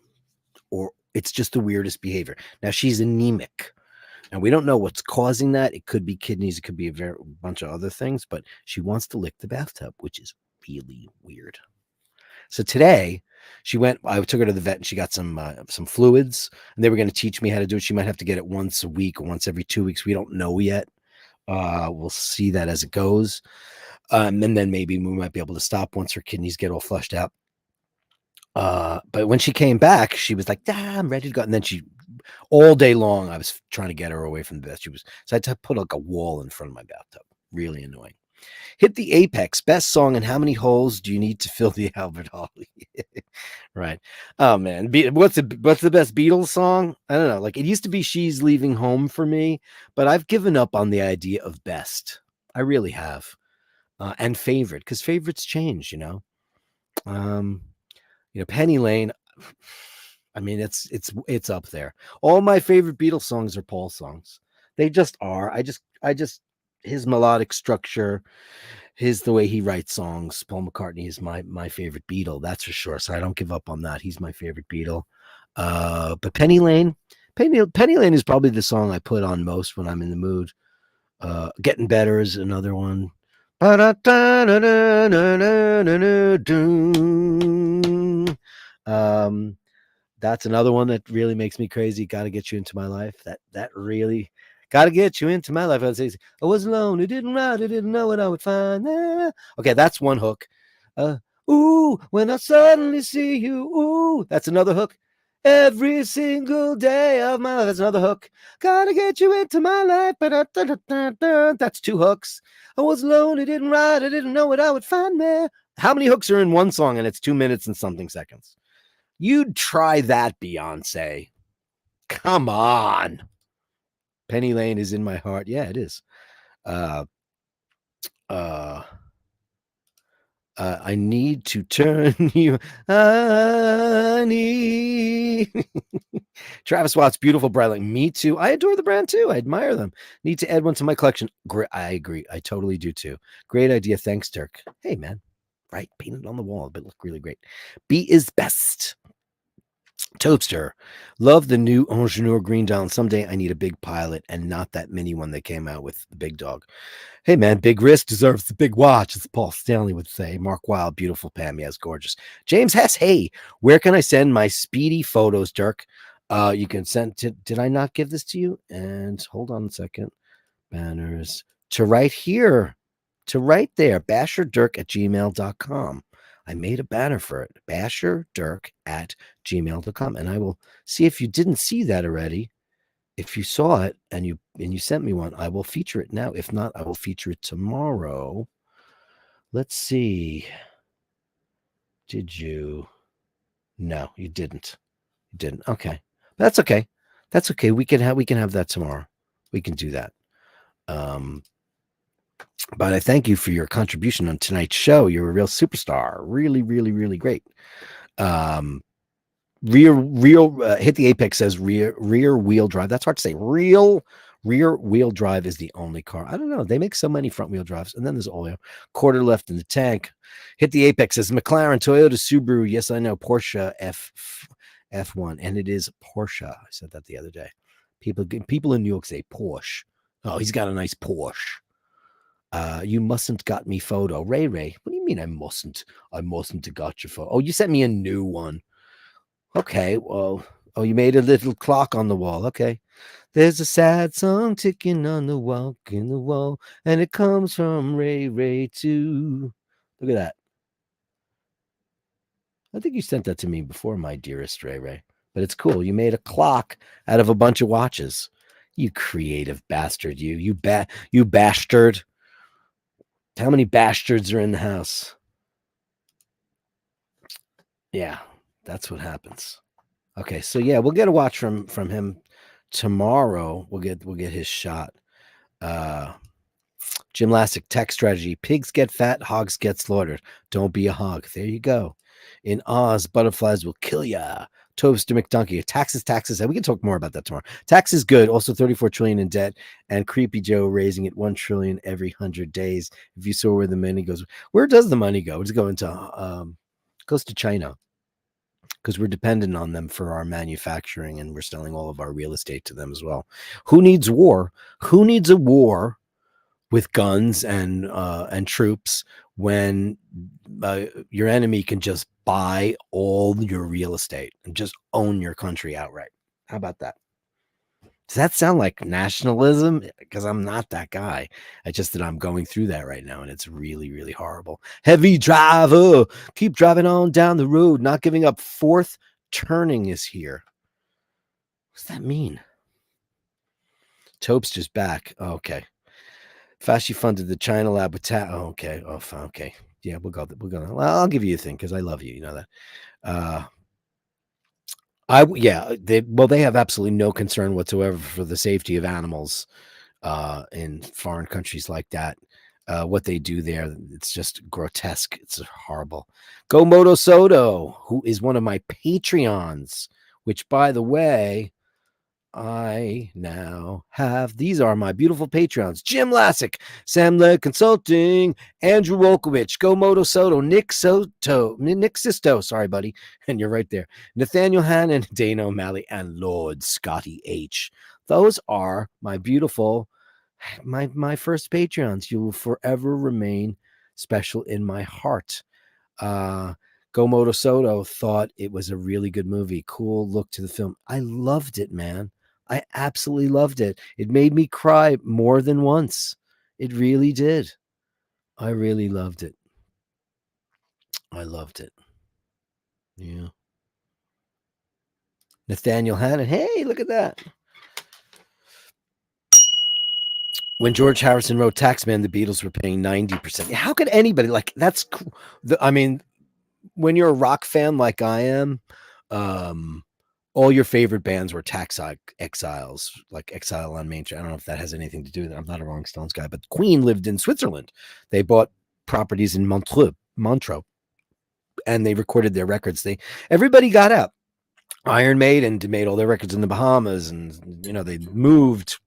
Or it's just the weirdest behavior. Now she's anemic, and we don't know what's causing that. It could be kidneys. It could be a bunch of other things, but she wants to lick the bathtub, which is really weird. So today I took her to the vet and she got some fluids, and they were going to teach me how to do it. She might have to get it once a week or once every 2 weeks. We don't know yet. We'll see that as it goes. And then maybe we might be able to stop once her kidneys get all flushed out. But when she came back, she was like, I'm ready to go. And then all day long, I was trying to get her away from the bed. So I had to put like a wall in front of my bathtub. Really annoying. Hit the Apex. Best song, and how many holes do you need to fill the Albert Holly? Right. Oh man. What's the best Beatles song? I don't know. Like, it used to be She's Leaving Home for me, but I've given up on the idea of best. I really have. And favorite, because favorites change, Penny Lane. I mean, it's up there. All my favorite Beatles songs are Paul songs. They just are. I just his melodic structure, the way he writes songs. Paul McCartney is my favorite Beatle, that's for sure. So I don't give up on that. He's my favorite Beatle. But Penny Lane is probably the song I put on most when I'm in the mood. Getting Better is another one. That's another one that really makes me crazy. Gotta Get You Into My Life. That really gotta get you into my life. I would say, I was alone, I didn't ride, I didn't know what I would find there. Okay, that's one hook. Ooh, when I suddenly see you, ooh, that's another hook. Every single day of my life, that's another hook. Gotta get you into my life. That's two hooks. I was alone, I didn't ride, I didn't know what I would find there. How many hooks are in one song and it's 2 minutes and something seconds? You'd try that, Beyonce. Come on. Penny Lane is in my heart. Yeah, it is. I need to turn you. I need. Travis Watts, beautiful brand. Me too. I adore the brand too. I admire them. Need to add one to my collection. Great. I agree. I totally do too. Great idea. Thanks, Dirk. Hey, man. Right. Paint it on the wall. It look really great. B is best. Toadster, love the new Ingenieur Green Down. Someday I need a big pilot and not that mini one they came out with, the big dog. Hey man, big wrist deserves the big watch, as Paul Stanley would say. Mark Wild, beautiful Pam, yes, gorgeous. James Hess, hey, where can I send my Speedy photos, Dirk? You can send did I not give this to you? And hold on a second. Banners to right here, to right there, basherdirk@gmail.com. I made a banner for it, basherdirk@gmail.com. And I will see if you didn't see that already. If you saw it and you sent me one, I will feature it now. If not, I will feature it tomorrow. Let's see. Did you? No, you didn't. You didn't. Okay. That's okay. That's okay. We can have that tomorrow. We can do that. But I thank you for your contribution on tonight's show. You're a real superstar. Really, really, really great. hit the apex says rear wheel drive. That's hard to say. Rear wheel drive is the only car. I don't know. They make so many front wheel drives. And then there's oil. Quarter left in the tank. Hit the apex says McLaren, Toyota, Subaru. Yes, I know. Porsche F1. And it is Porsche. I said that the other day. People in New York say Porsche. Oh, he's got a nice Porsche. You mustn't got me photo. Ray. What do you mean I mustn't? I mustn't have got your photo. Oh, you sent me a new one. Okay, well, oh, you made a little clock on the wall. Okay. There's a sad song ticking on the wall, and it comes from Ray too. Look at that. I think you sent that to me before, my dearest Ray. But it's cool. You made a clock out of a bunch of watches. You creative bastard, you bastard. How many bastards are in the house? Yeah, that's what happens. Okay, so yeah, we'll get a watch from him tomorrow. We'll get his shot. Jim Lassick, tech strategy. Pigs get fat, hogs get slaughtered. Don't be a hog. There you go. In Oz, butterflies will kill ya. Toaster McDunkey. Taxes. And we can talk more about that tomorrow. Tax is good. Also 34 trillion in debt. And Creepy Joe raising it 1 trillion every 100 days. If you saw where the money goes. Where does the money go? It's going to goes to China. Because we're dependent on them for our manufacturing, and we're selling all of our real estate to them as well. Who needs war? Who needs a war with guns and troops when your enemy can just buy all your real estate and just own your country outright? How about that? Does that sound like nationalism? Because I'm not that guy. It's just that I'm going through that right now, and it's really, really horrible. Heavy driver, keep driving on down the road, not giving up. Fourth turning is here. What does that mean? Tope's just back. Oh, okay. Fashi funded the China lab with okay. Oh, okay. Yeah, we'll go. Well, I'll give you a thing because I love you. You know that. They have absolutely no concern whatsoever for the safety of animals in foreign countries like that. What they do there, it's just grotesque. It's horrible. Go Moto Soto, who is one of my Patreons, which, by the way, I now have. These are my beautiful Patreons: Jim Lassick, Sam Led Consulting, Andrew Wolkowicz, Go Moto Soto, Nick Sisto, sorry, buddy, and you're right there, Nathaniel Hannon, Dana O'Malley, and Lord Scotty H. Those are my beautiful, my first Patreons. You will forever remain special in my heart. Go Moto Soto thought it was a really good movie. Cool look to the film. I loved it, man. I absolutely loved it. It made me cry more than once. It really did. I really loved it. I loved it. Yeah. Nathaniel Hannon. Hey, look at that. When George Harrison wrote Taxman, the Beatles were paying 90%. How could anybody, like, that's, I mean, when you're a rock fan like I am, all your favorite bands were Tax Exiles, like Exile on Main Street. I don't know if that has anything to do with it. I'm not a Rolling Stones guy, but Queen lived in Switzerland. They bought properties in Montreux, and they recorded their records. Everybody got out. Iron Maiden made all their records in the Bahamas, and they moved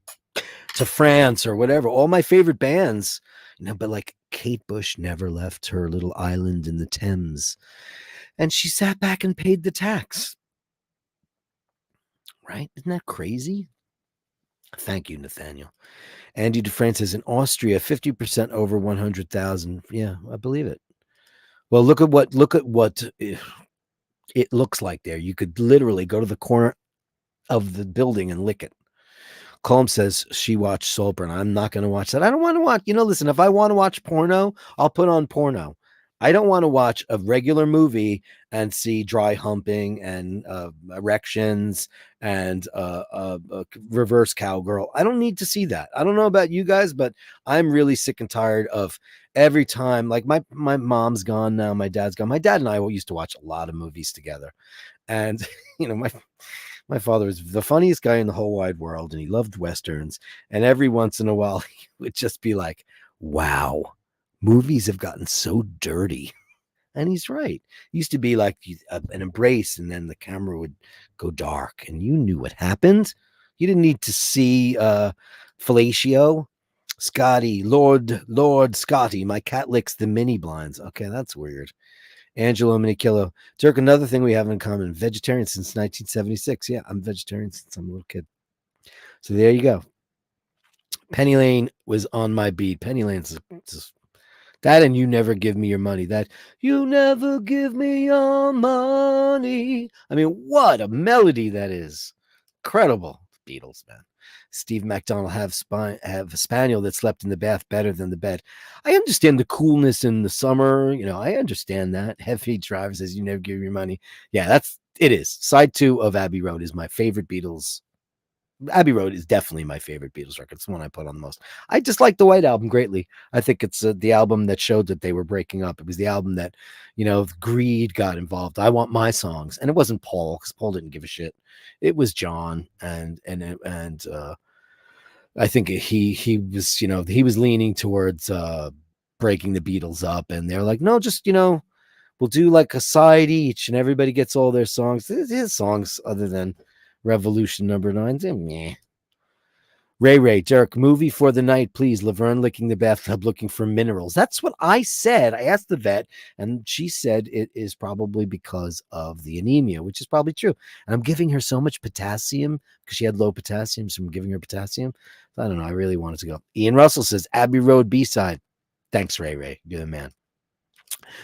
to France or whatever. All my favorite bands, but like Kate Bush never left her little island in the Thames, and she sat back and paid the tax. Right? Isn't that crazy? Thank you, Nathaniel. Andy DeFrance says in Austria, 50% over 100,000. Yeah, I believe it. Well, look at what it looks like there. You could literally go to the corner of the building and lick it. Colm says she watched Saltburn. I'm not going to watch that. I don't want to watch. Listen, if I want to watch porno, I'll put on porno. I don't want to watch a regular movie and see dry humping and erections and reverse cowgirl. I don't need to see that. I don't know about you guys, but I'm really sick and tired of every time. Like my mom's gone now. My dad's gone. My dad and I used to watch a lot of movies together. And, my father was the funniest guy in the whole wide world, and he loved Westerns. And every once in a while, he would just be like, wow. Movies have gotten so dirty. And he's right. It used to be like an embrace, and then the camera would go dark, and you knew what happened. You didn't need to see fellatio. Scotty, Lord Scotty, my cat licks the mini blinds. Okay, that's weird. Angelo Minikillo. Dirk, another thing we have in common, vegetarian since 1976. Yeah, I'm vegetarian since I'm a little kid. So there you go. Penny Lane was on my beat. Penny Lane's just that, and you never give me your money. That you never give me your money. I mean, what a melody that is. Incredible. Beatles, man. Steve McDonald have a spaniel that slept in the bath better than the bed. I understand the coolness in the summer. I understand that. Heavy Driver says you never give your money. Yeah, it is. Side 2 of Abbey Road is my favorite Beatles. Abbey Road is definitely my favorite Beatles record. It's the one I put on the most. I dislike the White Album greatly. I think it's the album that showed that they were breaking up. It was the album that, greed got involved. I want my songs, and it wasn't Paul, because Paul didn't give a shit. It was John, and I think he was, he was leaning towards breaking the Beatles up, and they're like, no, just we'll do like a side each, and everybody gets all their songs. His songs, other than Revolution Number 9. Meh. Ray, Dirk, movie for the night, please. Laverne licking the bathtub looking for minerals. That's what I said. I asked the vet, and she said it is probably because of the anemia, which is probably true. And I'm giving her so much potassium because she had low potassium, so I'm giving her potassium. So I don't know. I really wanted to go. Ian Russell says, Abbey Road B-side. Thanks, Ray. You're the man.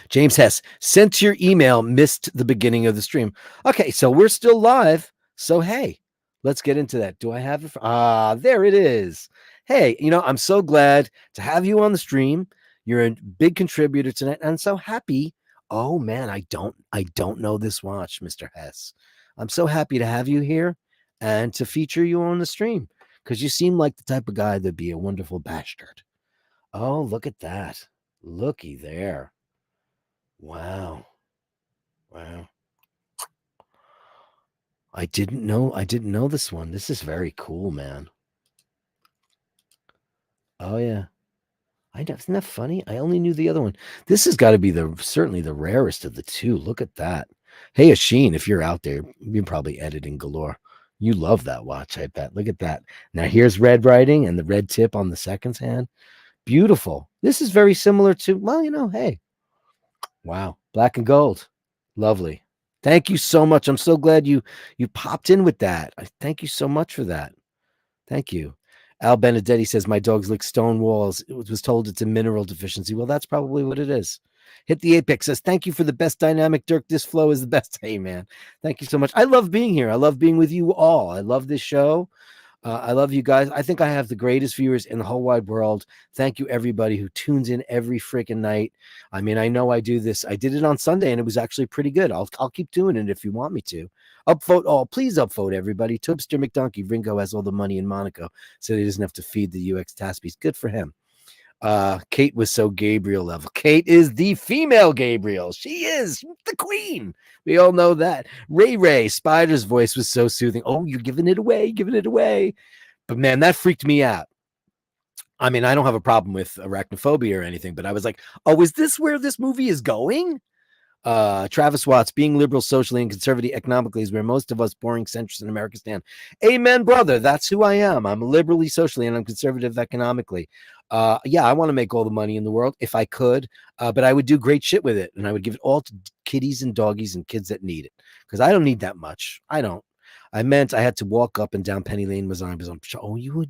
James Hess, sent your email, missed the beginning of the stream. Okay, so we're still live. So, hey, let's get into that. Do I have it? There it is. Hey, I'm so glad to have you on the stream. You're a big contributor tonight. I'm so happy. Oh man, I don't know this watch, Mr. Hess. I'm so happy to have you here and to feature you on the stream, because you seem like the type of guy that'd be a wonderful bastard. Oh, look at that. Looky there. Wow. I didn't know this one. This is very cool, man. Oh yeah. Isn't that funny? I only knew the other one. This has got to be certainly the rarest of the two. Look at that. Hey, Asheen, if you're out there, you're probably editing galore. You love that watch, I bet. Look at that. Now here's red writing and the red tip on the seconds hand. Beautiful. This is very similar to, well, hey. Wow. Black and gold. Lovely. Thank you so much. I'm so glad you popped in with that. I thank you so much for that. Thank you. Al Benedetti says, my dogs lick stone walls. It was told it's a mineral deficiency. Well, that's probably what it is. Hit the Apex says, thank you for the best dynamic, Dirk. This flow is the best. Hey, man. Thank you so much. I love being here. I love being with you all. I love this show. I love you guys. I think I have the greatest viewers in the whole wide world. Thank you, everybody who tunes in every freaking night. I mean, I know I do this. I did it on Sunday, and it was actually pretty good. I'll keep doing it if you want me to. Upvote all. Please upvote, everybody. Toobster McDonkey. Ringo has all the money in Monaco, so he doesn't have to feed the UX Taspies. Good for him. Kate was so Gabriel level. Kate is the female Gabriel. She is the queen. We all know that. Ray, Spider's voice was so soothing. Oh, you're giving it away. But man, that freaked me out. I mean, I don't have a problem with arachnophobia or anything, but I was like, oh, is this where this movie is going? Travis Watts, being liberal socially and conservative economically is where most of us boring centrists in America stand. Amen, brother. That's who I am. I'm liberally socially and I'm conservative economically. Yeah, I want to make all the money in the world if I could, but I would do great shit with it, and I would give it all to kitties and doggies and kids that need it, because I don't need that much. I don't. I meant I had to walk up and down Penny Lane. Are you a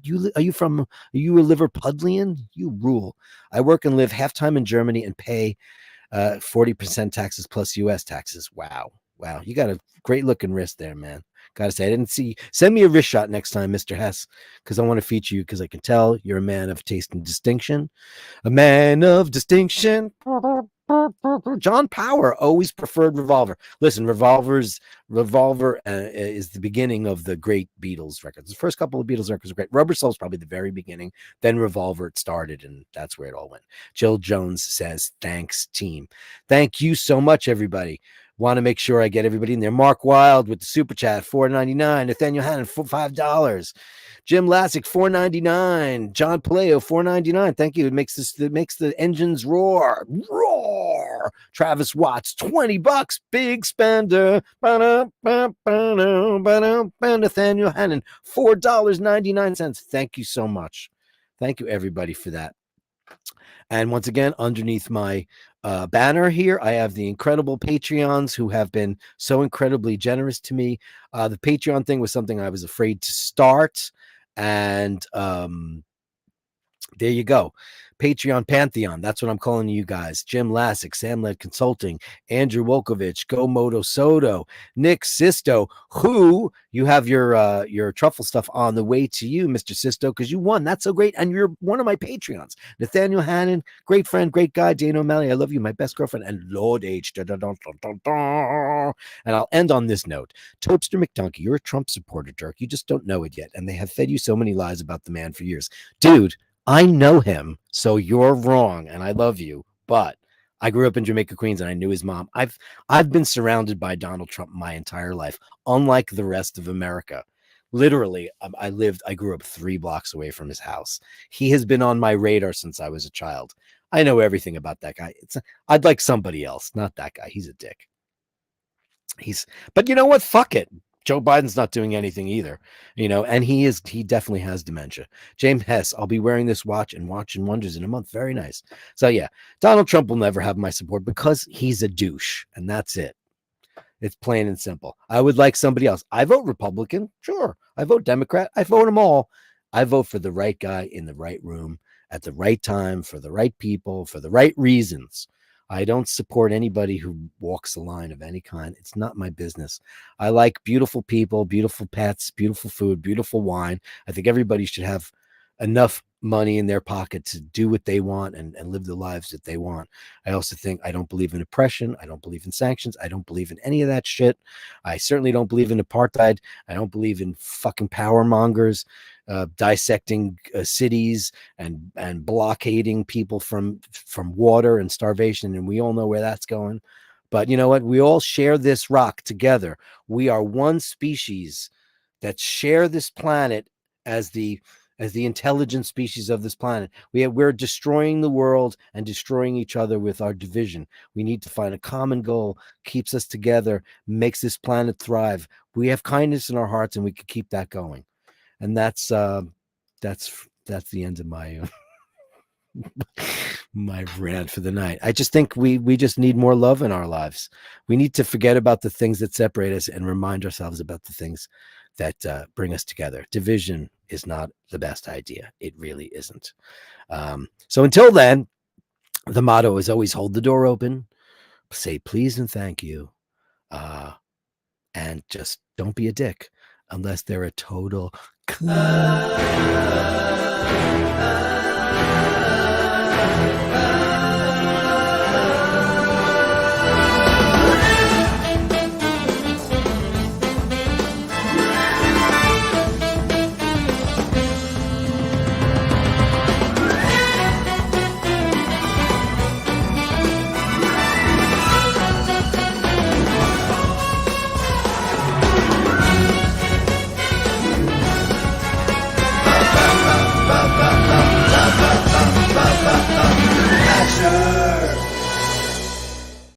Liverpudlian? You rule. I work and live half time in Germany and pay 40% taxes plus US taxes. Wow. You got a great looking wrist there, man. Gotta say, I didn't see. Send me a wrist shot next time, Mr. Hess, because I want to feature you, because I can tell you're a man of taste and distinction. A man of distinction. John Power always preferred Revolver. Listen, Revolver is the beginning of the great Beatles records. The first couple of Beatles records are great. Rubber Soul's probably the very beginning. Then Revolver it started, and that's where it all went. Jill Jones says, thanks, team. Thank you so much, everybody. Want to make sure I get everybody in there. Mark Wild with the super chat, $4.99. Nathaniel Hannon, $5. Jim Lassick, $4.99. John Paleo, $4.99. Thank you. It makes the engines roar. Travis Watts, $20, big spender. Nathaniel Hannon, $4.99. Thank you so much. Thank you, everybody, for that. And once again, underneath my banner here, I have the incredible Patreons who have been so incredibly generous to me. The Patreon thing was something I was afraid to start. And there you go. Patreon Pantheon. That's what I'm calling you guys. Jim Lassick, Sam Led Consulting, Andrew Wolkovich, Go Moto Soto, Nick Sisto, who you have your truffle stuff on the way to you, Mr. Sisto, because you won. That's so great. And you're one of my Patreons. Nathaniel Hannon, great friend, great guy. Dana O'Malley, I love you, my best girlfriend, and Lord H. And I'll end on this note. Topster McDonkey, you're a Trump supporter, Dirk. You just don't know it yet. And they have fed you so many lies about the man for years. Dude, I know him, so you're wrong, and I love you, but I grew up in Jamaica, Queens, and I knew his mom. I've been surrounded by Donald Trump my entire life, unlike the rest of America. Literally, I grew up 3 blocks away from his house. He has been on my radar since I was a child. I know everything about that guy. I'd like somebody else, not that guy. He's a dick. But you know what? Fuck it. Joe Biden's not doing anything either, and he definitely has dementia. James Hess, I'll be wearing this watch and watching wonders in a month. Very nice. So yeah, Donald Trump will never have my support because he's a douche, and that's it. It's plain and simple. I would like somebody else. I vote Republican. Sure. I vote Democrat. I vote them all. I vote for the right guy in the right room at the right time for the right people, for the right reasons. I don't support anybody who walks the line of any kind. It's not my business. I like beautiful people, beautiful pets, beautiful food, beautiful wine. I think everybody should have enough money in their pocket to do what they want and live the lives that they want. I also think I don't believe in oppression. I don't believe in sanctions. I don't believe in any of that shit. I certainly don't believe in apartheid. I don't believe in fucking power mongers dissecting cities and blockading people from water and starvation. And we all know where that's going. But you know what? We all share this rock together. We are one species that share this planet as the intelligent species of this planet. We're destroying the world and destroying each other with our division. We need to find a common goal, keeps us together, makes this planet thrive. We have kindness in our hearts, and we can keep that going. And that's the end of my my rant for the night. I just think we just need more love in our lives. We need to forget about the things that separate us and remind ourselves about the things that bring us together. Division is not the best idea. It really isn't. So until then, the motto is always hold the door open, say please and thank you, and just don't be a dick unless they're a total Action!